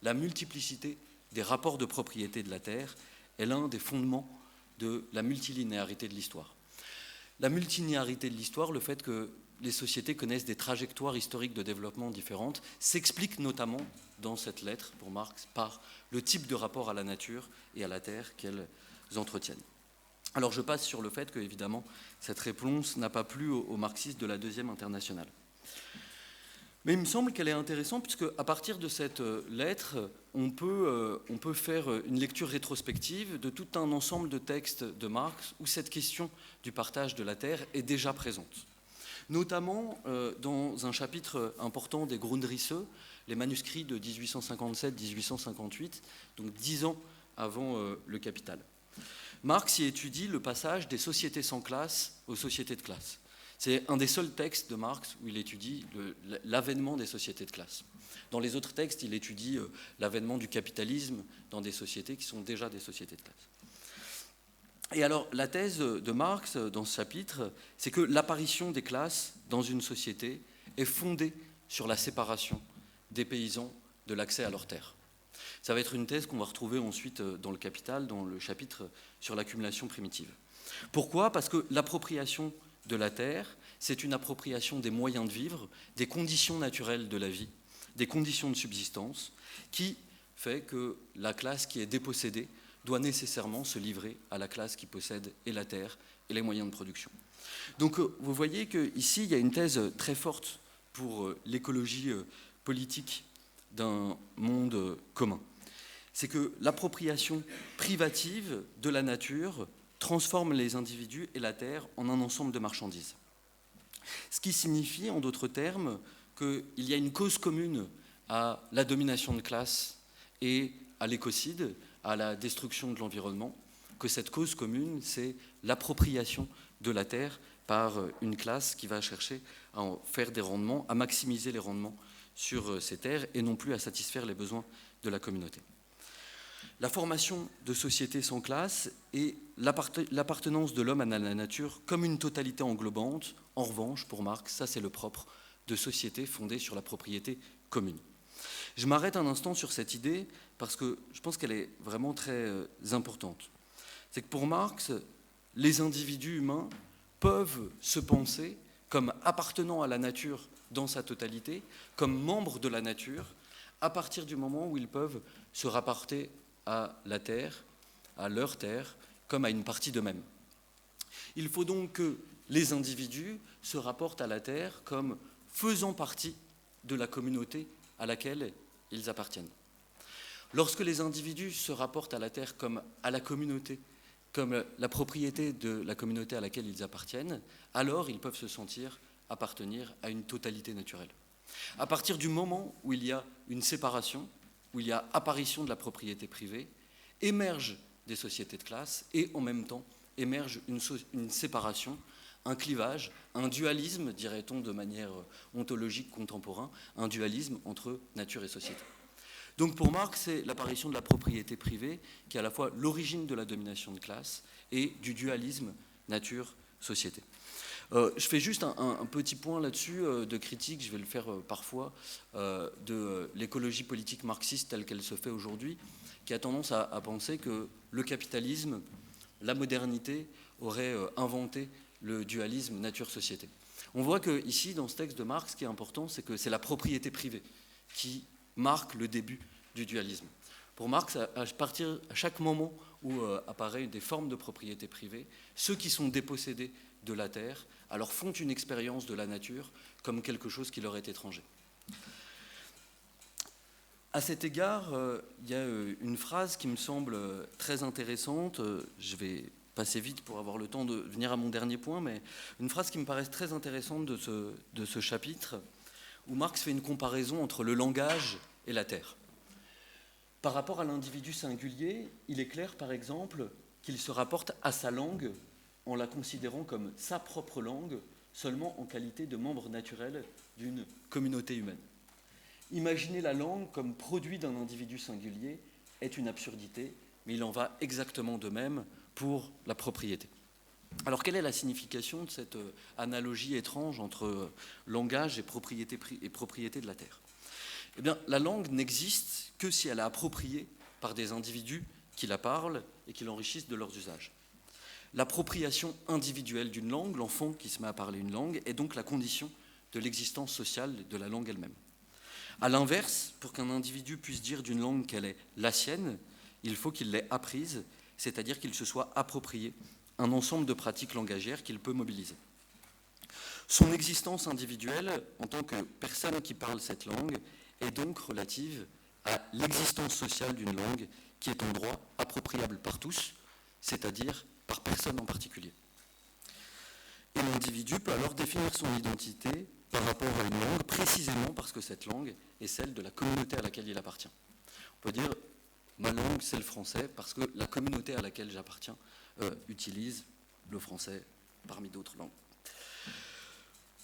La multiplicité des rapports de propriété de la terre est l'un des fondements de la multilinéarité de l'histoire. La multilinéarité de l'histoire, le fait que les sociétés connaissent des trajectoires historiques de développement différentes, s'explique notamment dans cette lettre pour Marx par le type de rapport à la nature et à la terre qu'elles entretiennent. Alors je passe sur le fait que, évidemment, cette réponse n'a pas plu aux marxistes de la Deuxième Internationale. Mais il me semble qu'elle est intéressante, puisque à partir de cette lettre, on peut faire une lecture rétrospective de tout un ensemble de textes de Marx où cette question du partage de la terre est déjà présente. Notamment dans un chapitre important des Grundrisse, les manuscrits de 1857-1858, donc 10 ans avant le Capital. Marx y étudie le passage des sociétés sans classe aux sociétés de classe. C'est un des seuls textes de Marx où il étudie l'avènement des sociétés de classe. Dans les autres textes, il étudie l'avènement du capitalisme dans des sociétés qui sont déjà des sociétés de classe. Et alors, la thèse de Marx dans ce chapitre, c'est que l'apparition des classes dans une société est fondée sur la séparation des paysans de l'accès à leurs terres. Ça va être une thèse qu'on va retrouver ensuite dans le Capital, dans le chapitre sur l'accumulation primitive. Pourquoi ? Parce que l'appropriation de la terre, c'est une appropriation des moyens de vivre, des conditions naturelles de la vie, des conditions de subsistance, qui fait que la classe qui est dépossédée doit nécessairement se livrer à la classe qui possède et la terre et les moyens de production. Donc vous voyez qu'ici, il y a une thèse très forte pour l'écologie politique d'un monde commun. C'est que l'appropriation privative de la nature transforme les individus et la terre en un ensemble de marchandises. Ce qui signifie, en d'autres termes, qu'il y a une cause commune à la domination de classe et à l'écocide, à la destruction de l'environnement, que cette cause commune, c'est l'appropriation de la terre par une classe qui va chercher à en faire des rendements, à maximiser les rendements sur ces terres et non plus à satisfaire les besoins de la communauté. La formation de sociétés sans classe et l'appartenance de l'homme à la nature comme une totalité englobante, en revanche, pour Marx, ça c'est le propre de sociétés fondées sur la propriété commune. Je m'arrête un instant sur cette idée parce que je pense qu'elle est vraiment très importante. C'est que pour Marx, les individus humains peuvent se penser comme appartenant à la nature dans sa totalité, comme membres de la nature, à partir du moment où ils peuvent se rapporter à la terre, à leur terre, comme à une partie d'eux-mêmes. Il faut donc que les individus se rapportent à la terre comme faisant partie de la communauté à laquelle ils appartiennent. Lorsque les individus se rapportent à la terre comme à la communauté, comme la propriété de la communauté à laquelle ils appartiennent, alors ils peuvent se sentir appartenir à une totalité naturelle. À partir du moment où il y a une séparation, où il y a apparition de la propriété privée, émergent des sociétés de classe et en même temps émerge une séparation, un clivage, un dualisme, dirait-on de manière ontologique contemporaine, un dualisme entre nature et société. Donc pour Marx, c'est l'apparition de la propriété privée qui est à la fois l'origine de la domination de classe et du dualisme nature-société. Je fais juste un petit point là-dessus de critique, je vais le faire parfois, de l'écologie politique marxiste telle qu'elle se fait aujourd'hui, qui a tendance à penser que le capitalisme, la modernité, aurait inventé le dualisme nature-société. On voit qu'ici, dans ce texte de Marx, ce qui est important, c'est que c'est la propriété privée qui marque le début du dualisme. Pour Marx, à chaque moment où apparaissent des formes de propriété privée, ceux qui sont dépossédés de la terre, alors font une expérience de la nature comme quelque chose qui leur est étranger. À cet égard, il y a une phrase qui me semble très intéressante. Je vais passer vite pour avoir le temps de venir à mon dernier point, mais une phrase qui me paraît très intéressante de ce chapitre, où Marx fait une comparaison entre le langage et la terre. Par rapport à l'individu singulier, il est clair, par exemple, qu'il se rapporte à sa langue en la considérant comme sa propre langue, seulement en qualité de membre naturel d'une communauté humaine. Imaginer la langue comme produit d'un individu singulier est une absurdité, mais il en va exactement de même pour la propriété. Alors, quelle est la signification de cette analogie étrange entre langage et propriété de la terre ? Eh bien, la langue n'existe que si elle est appropriée par des individus qui la parlent et qui l'enrichissent de leurs usages. L'appropriation individuelle d'une langue, l'enfant qui se met à parler une langue, est donc la condition de l'existence sociale de la langue elle-même. A l'inverse, pour qu'un individu puisse dire d'une langue qu'elle est la sienne, il faut qu'il l'ait apprise, c'est-à-dire qu'il se soit approprié un ensemble de pratiques langagières qu'il peut mobiliser. Son existence individuelle, en tant que personne qui parle cette langue, est donc relative à l'existence sociale d'une langue qui est en droit appropriable par tous, c'est-à-dire par personne en particulier. Et l'individu peut alors définir son identité par rapport à une langue, précisément parce que cette langue est celle de la communauté à laquelle il appartient. On peut dire, ma langue, c'est le français, parce que la communauté à laquelle j'appartiens utilise le français parmi d'autres langues.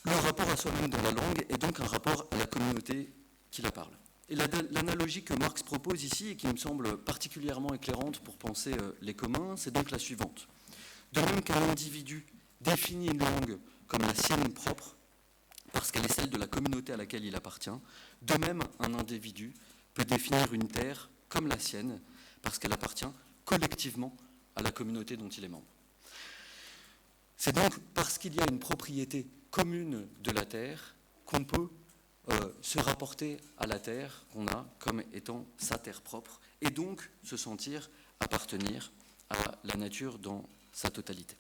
Le rapport à soi-même dans la langue est donc un rapport à la communauté qui la parle. Et l'analogie que Marx propose ici, et qui me semble particulièrement éclairante pour penser les communs, c'est donc la suivante. De même qu'un individu définit une langue comme la sienne propre, parce qu'elle est celle de la communauté à laquelle il appartient, de même un individu peut définir une terre comme la sienne, parce qu'elle appartient collectivement à la communauté dont il est membre. C'est donc parce qu'il y a une propriété commune de la terre qu'on peut se rapporter à la terre qu'on a comme étant sa terre propre, et donc se sentir appartenir à la nature dans sa totalité.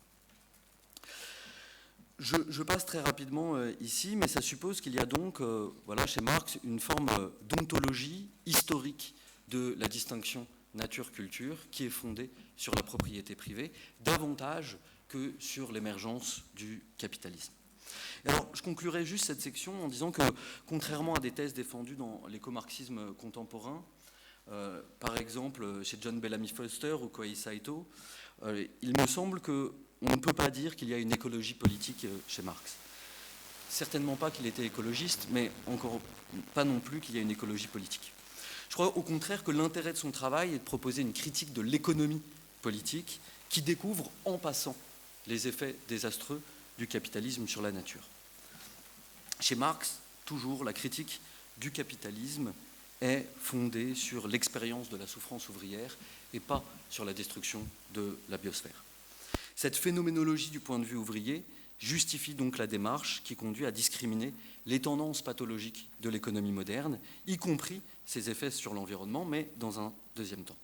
Je passe très rapidement ici, mais ça suppose qu'il y a donc, chez Marx, une forme d'ontologie historique de la distinction nature-culture qui est fondée sur la propriété privée, davantage que sur l'émergence du capitalisme. Et alors, je conclurai juste cette section en disant que, contrairement à des thèses défendues dans l'écomarxisme contemporain, par exemple chez John Bellamy Foster ou Koei Saito, il me semble qu'on ne peut pas dire qu'il y a une écologie politique chez Marx. Certainement pas qu'il était écologiste, mais encore pas non plus qu'il y a une écologie politique. Je crois au contraire que l'intérêt de son travail est de proposer une critique de l'économie politique qui découvre en passant les effets désastreux du capitalisme sur la nature. Chez Marx, toujours, la critique du capitalisme est fondée sur l'expérience de la souffrance ouvrière et pas sur la destruction de la biosphère. Cette phénoménologie du point de vue ouvrier justifie donc la démarche qui conduit à discriminer les tendances pathologiques de l'économie moderne, y compris ses effets sur l'environnement, mais dans un deuxième temps.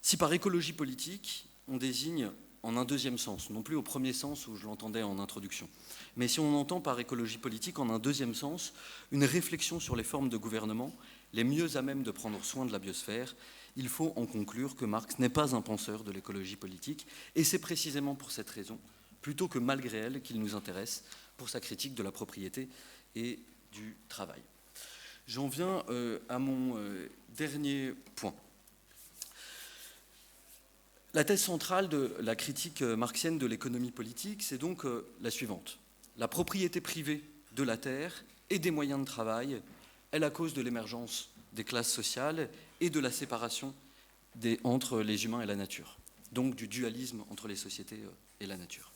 Si par écologie politique, on désigne en un deuxième sens, non plus au premier sens où je l'entendais en introduction, mais si on entend par écologie politique en un deuxième sens une réflexion sur les formes de gouvernement les mieux à même de prendre soin de la biosphère, il faut en conclure que Marx n'est pas un penseur de l'écologie politique, et c'est précisément pour cette raison, plutôt que malgré elle, qu'il nous intéresse pour sa critique de la propriété et du travail. J'en viens à mon dernier point. La thèse centrale de la critique marxienne de l'économie politique, c'est donc la suivante. La propriété privée de la terre et des moyens de travail est la cause de l'émergence des classes sociales et de la séparation entre les humains et la nature, donc du dualisme entre les sociétés et la nature.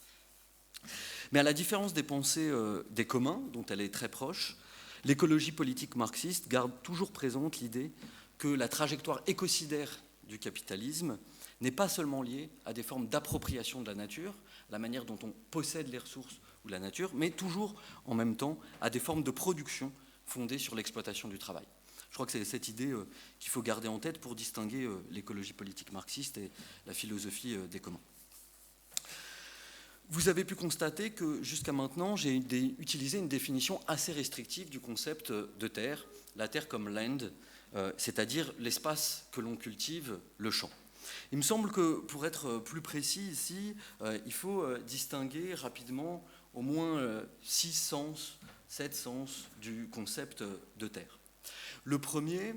Mais à la différence des pensées des communs, dont elle est très proche, l'écologie politique marxiste garde toujours présente l'idée que la trajectoire écocidaire du capitalisme n'est pas seulement liée à des formes d'appropriation de la nature, la manière dont on possède les ressources ou la nature, mais toujours en même temps à des formes de production fondées sur l'exploitation du travail. Je crois que c'est cette idée qu'il faut garder en tête pour distinguer l'écologie politique marxiste et la philosophie des communs. Vous avez pu constater que jusqu'à maintenant, j'ai utilisé une définition assez restrictive du concept de terre, la terre comme land, c'est-à-dire l'espace que l'on cultive, le champ. Il me semble que pour être plus précis ici, il faut distinguer rapidement au moins 6 sens, 7 sens du concept de terre. Le premier,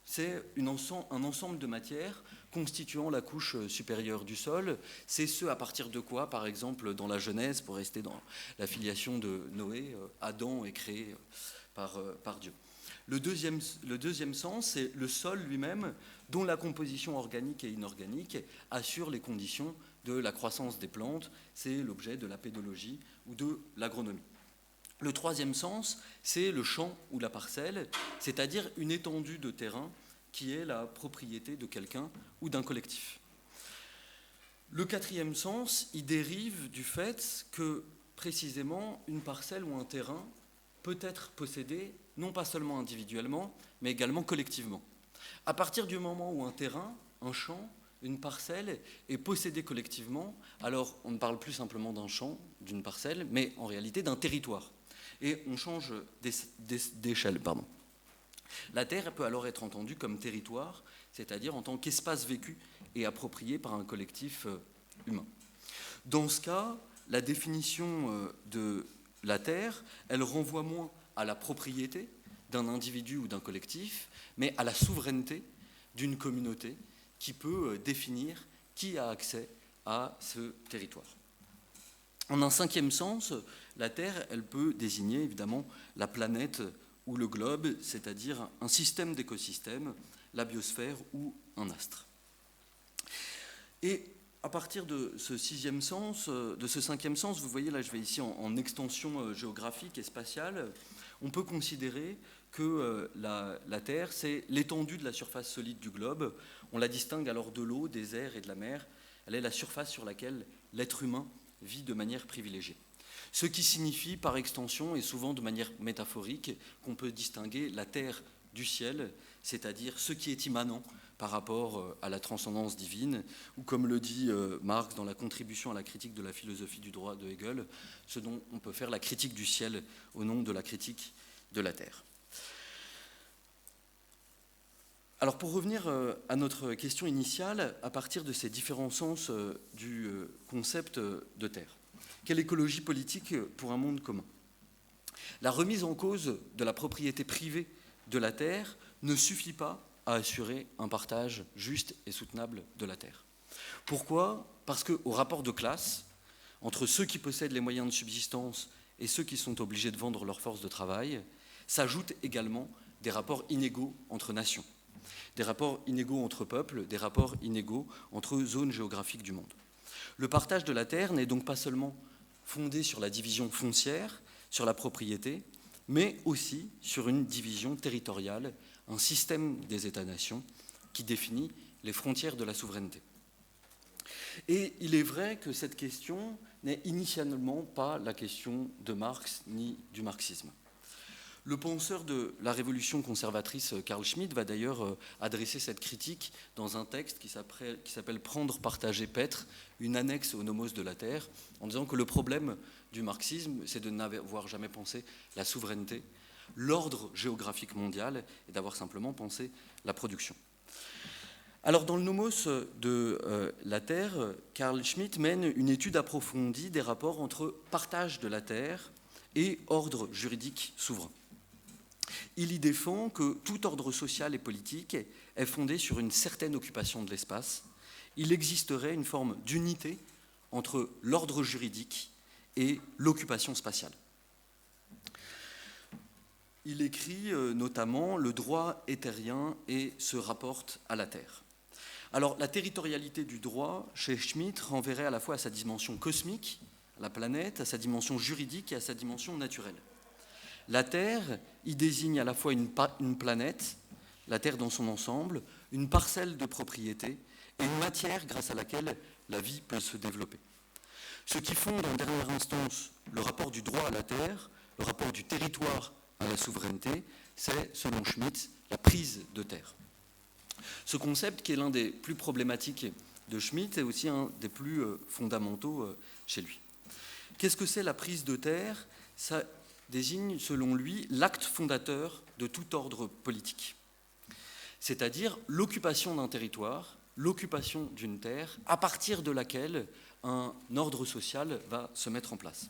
c'est un ensemble de matières constituant la couche supérieure du sol. C'est ce à partir de quoi, par exemple, dans la Genèse, pour rester dans la filiation de Noé, Adam est créé par Dieu. Le deuxième sens, c'est le sol lui-même, dont la composition organique et inorganique assure les conditions de la croissance des plantes. C'est l'objet de la pédologie ou de l'agronomie. Le troisième sens, c'est le champ ou la parcelle, c'est-à-dire une étendue de terrain qui est la propriété de quelqu'un ou d'un collectif. Le quatrième sens, il dérive du fait que, précisément, une parcelle ou un terrain peut être possédé non pas seulement individuellement, mais également collectivement. À partir du moment où un terrain, un champ, une parcelle est possédée collectivement, alors on ne parle plus simplement d'un champ, d'une parcelle, mais en réalité d'un territoire. Et on change d'échelle. La terre peut alors être entendue comme territoire, c'est-à-dire en tant qu'espace vécu et approprié par un collectif humain. Dans ce cas, la définition de la terre, elle renvoie moins à la propriété d'un individu ou d'un collectif, mais à la souveraineté d'une communauté qui peut définir qui a accès à ce territoire. En un cinquième sens, la Terre, elle peut désigner évidemment la planète ou le globe, c'est-à-dire un système d'écosystèmes, la biosphère ou un astre. Et à partir de ce sixième sens, de ce cinquième sens, vous voyez là, je vais ici en extension géographique et spatiale, on peut considérer que la Terre, c'est l'étendue de la surface solide du globe. On la distingue alors de l'eau, des airs et de la mer. Elle est la surface sur laquelle l'être humain vit de manière privilégiée. Ce qui signifie, par extension, et souvent de manière métaphorique, qu'on peut distinguer la terre du ciel, c'est-à-dire ce qui est immanent par rapport à la transcendance divine, ou comme le dit Marx dans la contribution à la critique de la philosophie du droit de Hegel, ce dont on peut faire la critique du ciel au nom de la critique de la terre. Alors pour revenir à notre question initiale, à partir de ces différents sens du concept de terre, quelle écologie politique pour un monde commun ? La remise en cause de la propriété privée de la terre ne suffit pas à assurer un partage juste et soutenable de la terre. Pourquoi ? Parce qu'au rapport de classe, entre ceux qui possèdent les moyens de subsistance et ceux qui sont obligés de vendre leur force de travail, s'ajoutent également des rapports inégaux entre nations, des rapports inégaux entre peuples, des rapports inégaux entre zones géographiques du monde. Le partage de la terre n'est donc pas seulement fondé sur la division foncière, sur la propriété, mais aussi sur une division territoriale, un système des États-nations qui définit les frontières de la souveraineté. Et il est vrai que cette question n'est initialement pas la question de Marx ni du marxisme. Le penseur de la révolution conservatrice Carl Schmitt va d'ailleurs adresser cette critique dans un texte qui s'appelle « Prendre, partager, paître », une annexe au nomos de la terre, en disant que le problème du marxisme, c'est de n'avoir jamais pensé la souveraineté, l'ordre géographique mondial, et d'avoir simplement pensé la production. Alors, dans le nomos de la terre, Carl Schmitt mène une étude approfondie des rapports entre partage de la terre et ordre juridique souverain. Il y défend que tout ordre social et politique est fondé sur une certaine occupation de l'espace. Il existerait une forme d'unité entre l'ordre juridique et l'occupation spatiale. Il écrit notamment « Le droit est terrien et se rapporte à la terre ». Alors, la territorialité du droit, chez Schmitt, renverrait à la fois à sa dimension cosmique, à la planète, à sa dimension juridique et à sa dimension naturelle. La Terre y désigne à la fois une planète, la Terre dans son ensemble, une parcelle de propriété et une matière grâce à laquelle la vie peut se développer. Ce qui fonde en dernière instance le rapport du droit à la Terre, le rapport du territoire à la souveraineté, c'est, selon Schmitt, la prise de terre. Ce concept, qui est l'un des plus problématiques de Schmitt, est aussi un des plus fondamentaux chez lui. Qu'est-ce que c'est la prise de terre ? Ça désigne, selon lui, l'acte fondateur de tout ordre politique, c'est-à-dire l'occupation d'un territoire, l'occupation d'une terre, à partir de laquelle un ordre social va se mettre en place.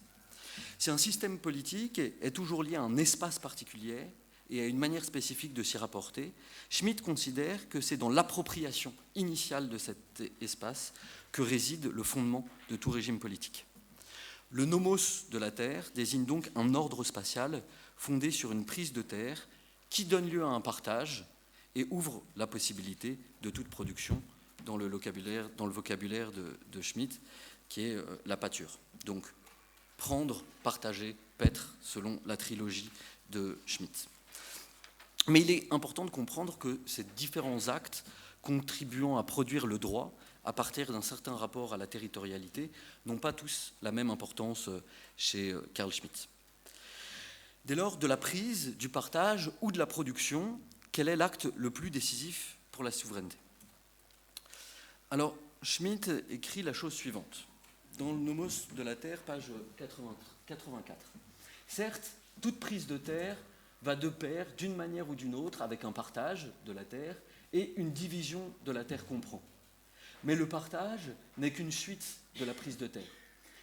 Si un système politique est toujours lié à un espace particulier et à une manière spécifique de s'y rapporter, Schmitt considère que c'est dans l'appropriation initiale de cet espace que réside le fondement de tout régime politique. Le nomos de la Terre désigne donc un ordre spatial fondé sur une prise de terre qui donne lieu à un partage et ouvre la possibilité de toute production dans le vocabulaire de Schmitt, qui est la pâture. Donc, prendre, partager, paître, selon la trilogie de Schmitt. Mais il est important de comprendre que ces différents actes contribuant à produire le droit à partir d'un certain rapport à la territorialité, n'ont pas tous la même importance chez Carl Schmitt. Dès lors, de la prise, du partage ou de la production, quel est l'acte le plus décisif pour la souveraineté ? Alors, Schmitt écrit la chose suivante, dans le nomos de la terre, page 84. Certes, toute prise de terre va de pair, d'une manière ou d'une autre, avec un partage de la terre et une division de la terre qu'on prend. Mais le partage n'est qu'une suite de la prise de terre.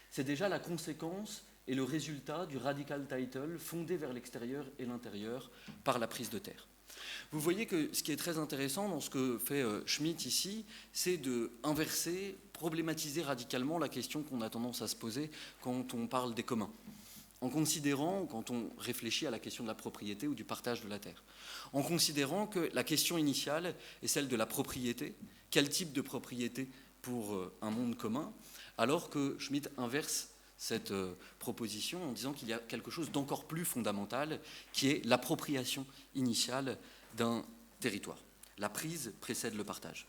C'est déjà la conséquence et le résultat du radical title fondé vers l'extérieur et l'intérieur par la prise de terre. Vous voyez que ce qui est très intéressant dans ce que fait Schmitt ici, c'est d'inverser, problématiser radicalement la question qu'on a tendance à se poser quand on parle des communs, en considérant, quand on réfléchit à la question de la propriété ou du partage de la terre, en considérant que la question initiale est celle de la propriété, quel type de propriété pour un monde commun, alors que Schmitt inverse cette proposition en disant qu'il y a quelque chose d'encore plus fondamental qui est l'appropriation initiale d'un territoire. La prise précède le partage.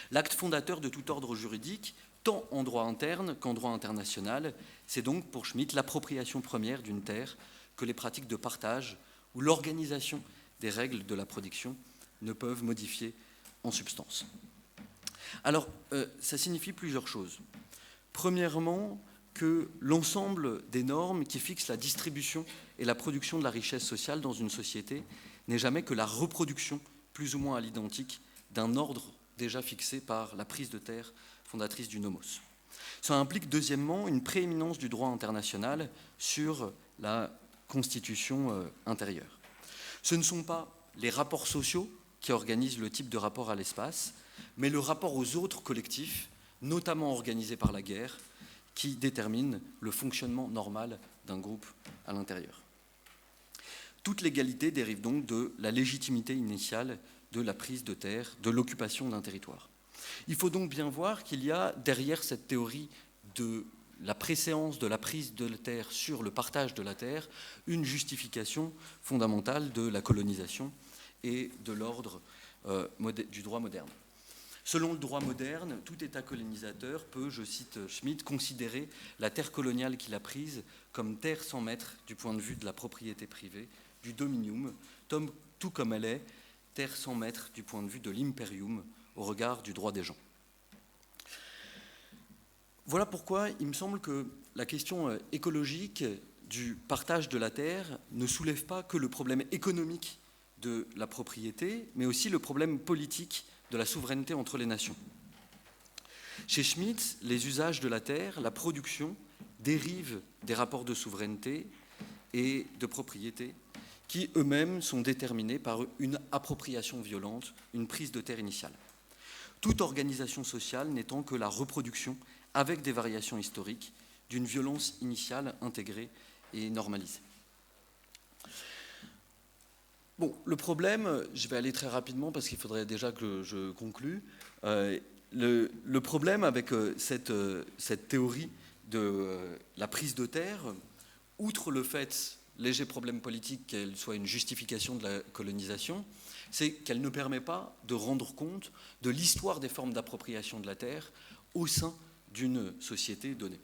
L'acte fondateur de tout ordre juridique, tant en droit interne qu'en droit international, c'est donc pour Schmitt l'appropriation première d'une terre que les pratiques de partage ou l'organisation des règles de la production ne peuvent modifier en substance. Alors, ça signifie plusieurs choses. Premièrement, que l'ensemble des normes qui fixent la distribution et la production de la richesse sociale dans une société n'est jamais que la reproduction, plus ou moins à l'identique, d'un ordre déjà fixé par la prise de terre fondatrice du nomos. Ça implique, deuxièmement, une prééminence du droit international sur la constitution intérieure. Ce ne sont pas les rapports sociaux qui organisent le type de rapport à l'espace, mais le rapport aux autres collectifs, notamment organisés par la guerre, qui déterminent le fonctionnement normal d'un groupe à l'intérieur. Toute l'égalité dérive donc de la légitimité initiale de la prise de terre, de l'occupation d'un territoire. Il faut donc bien voir qu'il y a derrière cette théorie de la préséance de la prise de la terre sur le partage de la terre une justification fondamentale de la colonisation et de l'ordre du droit moderne. Selon le droit moderne, tout État colonisateur peut, je cite Schmitt, considérer la terre coloniale qu'il a prise comme terre sans maître du point de vue de la propriété privée, du dominium, tout comme elle est terre sans maître du point de vue de l'imperium au regard du droit des gens. Voilà pourquoi il me semble que la question écologique du partage de la terre ne soulève pas que le problème économique de la propriété, mais aussi le problème politique de la souveraineté entre les nations. Chez Schmitt, les usages de la terre, la production, dérivent des rapports de souveraineté et de propriété qui eux-mêmes sont déterminés par une appropriation violente, une prise de terre initiale. Toute organisation sociale n'étant que la reproduction, avec des variations historiques, d'une violence initiale intégrée et normalisée. Bon, le problème, je vais aller très rapidement parce qu'il faudrait déjà que je conclue. Le problème avec cette théorie de la prise de terre, outre le fait, léger problème politique, qu'elle soit une justification de la colonisation, c'est qu'elle ne permet pas de rendre compte de l'histoire des formes d'appropriation de la terre au sein d'une société donnée.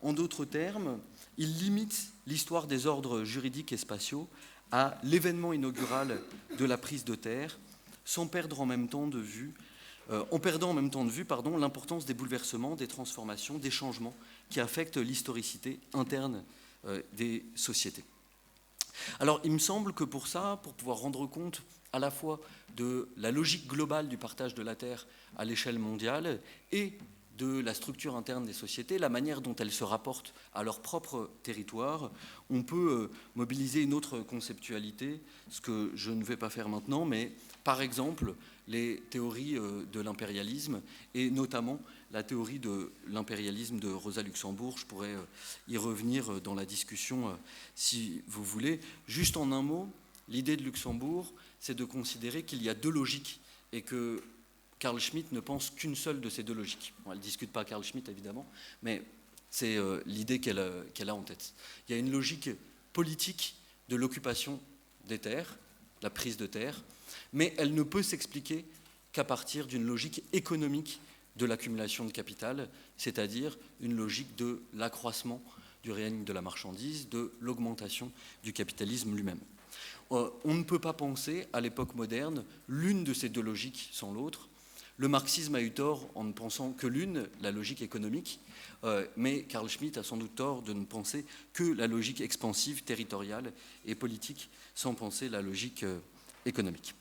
En d'autres termes, il limite l'histoire des ordres juridiques et spatiaux à l'événement inaugural de la prise de terre, sans perdre en même temps de vue, l'importance des bouleversements, des transformations, des changements qui affectent l'historicité interne des sociétés. Alors, il me semble que pour ça, pour pouvoir rendre compte à la fois de la logique globale du partage de la terre à l'échelle mondiale et de la structure interne des sociétés, la manière dont elles se rapportent à leur propre territoire, on peut mobiliser une autre conceptualité, ce que je ne vais pas faire maintenant, mais par exemple les théories de l'impérialisme et notamment la théorie de l'impérialisme de Rosa Luxembourg. Je pourrais y revenir dans la discussion si vous voulez. Juste en un mot, l'idée de Luxembourg, c'est de considérer qu'il y a deux logiques et que Carl Schmitt ne pense qu'une seule de ces deux logiques. Bon, elle ne discute pas Carl Schmitt, évidemment, mais c'est l'idée qu'elle a en tête. Il y a une logique politique de l'occupation des terres, la prise de terre, mais elle ne peut s'expliquer qu'à partir d'une logique économique de l'accumulation de capital, c'est-à-dire une logique de l'accroissement du règne de la marchandise, de l'augmentation du capitalisme lui-même. On ne peut pas penser, à l'époque moderne, l'une de ces deux logiques sans l'autre. Le marxisme a eu tort en ne pensant que l'une, la logique économique, mais Carl Schmitt a sans doute tort de ne penser que la logique expansive, territoriale et politique, sans penser la logique économique.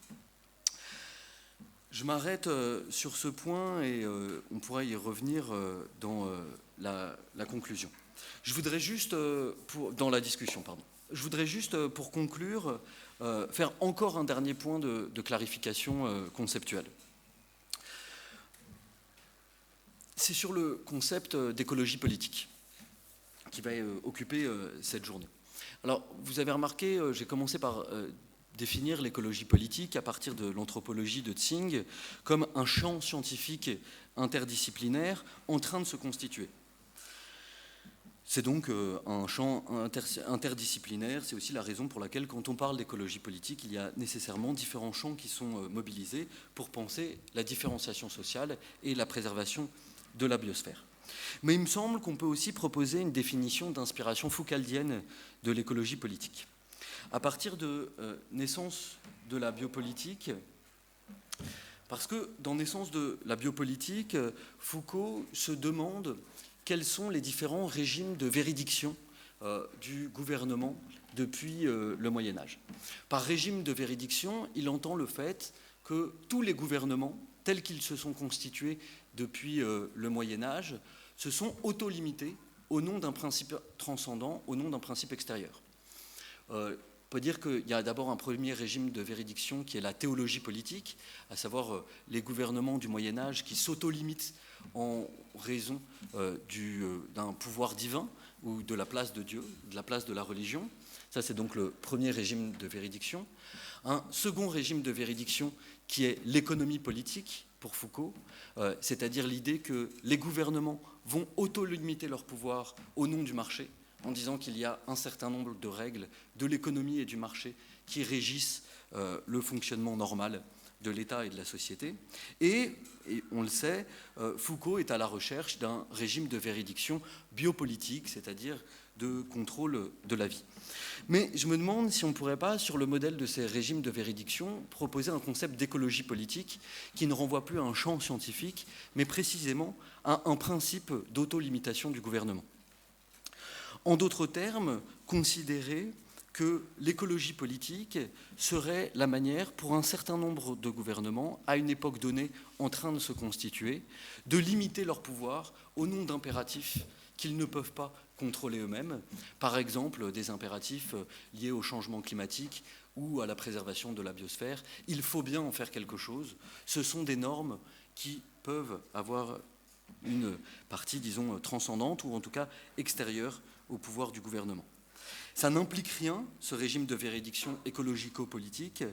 Je m'arrête sur ce point et on pourra y revenir dans la conclusion. Je voudrais juste, dans la discussion, pardon. Je voudrais juste, pour conclure, faire encore un dernier point de clarification conceptuelle. C'est sur le concept d'écologie politique qui va occuper cette journée. Alors, vous avez remarqué, j'ai commencé par définir l'écologie politique à partir de l'anthropologie de Tsing comme un champ scientifique interdisciplinaire en train de se constituer. C'est donc un champ interdisciplinaire, c'est aussi la raison pour laquelle, quand on parle d'écologie politique, il y a nécessairement différents champs qui sont mobilisés pour penser la différenciation sociale et la préservation de la biosphère. Mais il me semble qu'on peut aussi proposer une définition d'inspiration foucaldienne de l'écologie politique. À partir de naissance de la biopolitique, parce que dans naissance de la biopolitique, Foucault se demande quels sont les différents régimes de véridiction du gouvernement depuis le Moyen-Âge. Par régime de véridiction, il entend le fait que tous les gouvernements, tels qu'ils se sont constitués depuis le Moyen-Âge, se sont auto-limités au nom d'un principe transcendant, au nom d'un principe extérieur. On peut dire qu'il y a d'abord un premier régime de juridiction qui est la théologie politique, à savoir les gouvernements du Moyen-Âge qui s'auto-limitent en raison d'un pouvoir divin ou de la place de Dieu, de la place de la religion. Ça, c'est donc le premier régime de juridiction. Un second régime de juridiction qui est l'économie politique, pour Foucault, c'est-à-dire l'idée que les gouvernements vont auto-limiter leur pouvoir au nom du marché, en disant qu'il y a un certain nombre de règles de l'économie et du marché qui régissent le fonctionnement normal de l'État et de la société. Et on le sait, Foucault est à la recherche d'un régime de juridiction biopolitique, c'est-à-dire de contrôle de la vie. Mais je me demande si on ne pourrait pas, sur le modèle de ces régimes de juridiction, proposer un concept d'écologie politique qui ne renvoie plus à un champ scientifique, mais précisément à un principe d'auto-limitation du gouvernement. En d'autres termes, considérer que l'écologie politique serait la manière pour un certain nombre de gouvernements, à une époque donnée en train de se constituer, de limiter leur pouvoir au nom d'impératifs qu'ils ne peuvent pas contrôler eux-mêmes, par exemple des impératifs liés au changement climatique ou à la préservation de la biosphère. Il faut bien en faire quelque chose. Ce sont des normes qui peuvent avoir une partie, disons, transcendante ou en tout cas extérieure au pouvoir du gouvernement. Ça n'implique rien, ce régime de juridiction écologico-politique,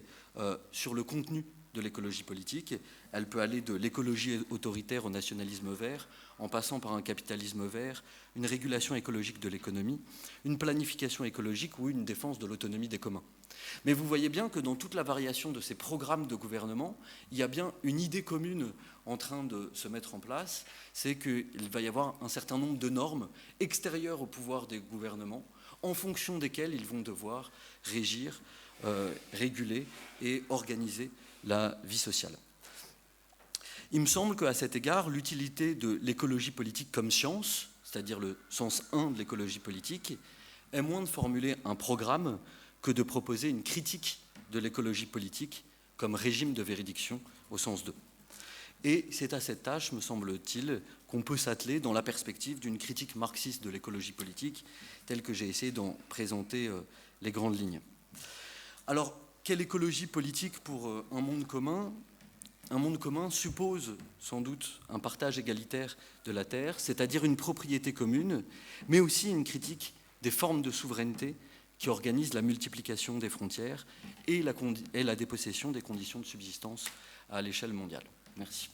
sur le contenu de l'écologie politique. Elle peut aller de l'écologie autoritaire au nationalisme vert, en passant par un capitalisme vert, une régulation écologique de l'économie, une planification écologique ou une défense de l'autonomie des communs. Mais vous voyez bien que dans toute la variation de ces programmes de gouvernement, il y a bien une idée commune en train de se mettre en place, c'est qu'il va y avoir un certain nombre de normes extérieures au pouvoir des gouvernements, en fonction desquelles ils vont devoir régir, réguler et organiser la vie sociale. Il me semble qu'à cet égard, l'utilité de l'écologie politique comme science, c'est-à-dire le sens 1 de l'écologie politique, est moins de formuler un programme que de proposer une critique de l'écologie politique comme régime de juridiction au sens 2. Et c'est à cette tâche, me semble-t-il, qu'on peut s'atteler dans la perspective d'une critique marxiste de l'écologie politique, telle que j'ai essayé d'en présenter les grandes lignes. Alors, quelle écologie politique pour un monde commun ? Un monde commun suppose sans doute un partage égalitaire de la terre, c'est-à-dire une propriété commune, mais aussi une critique des formes de souveraineté qui organisent la multiplication des frontières et la dépossession des conditions de subsistance à l'échelle mondiale. Merci.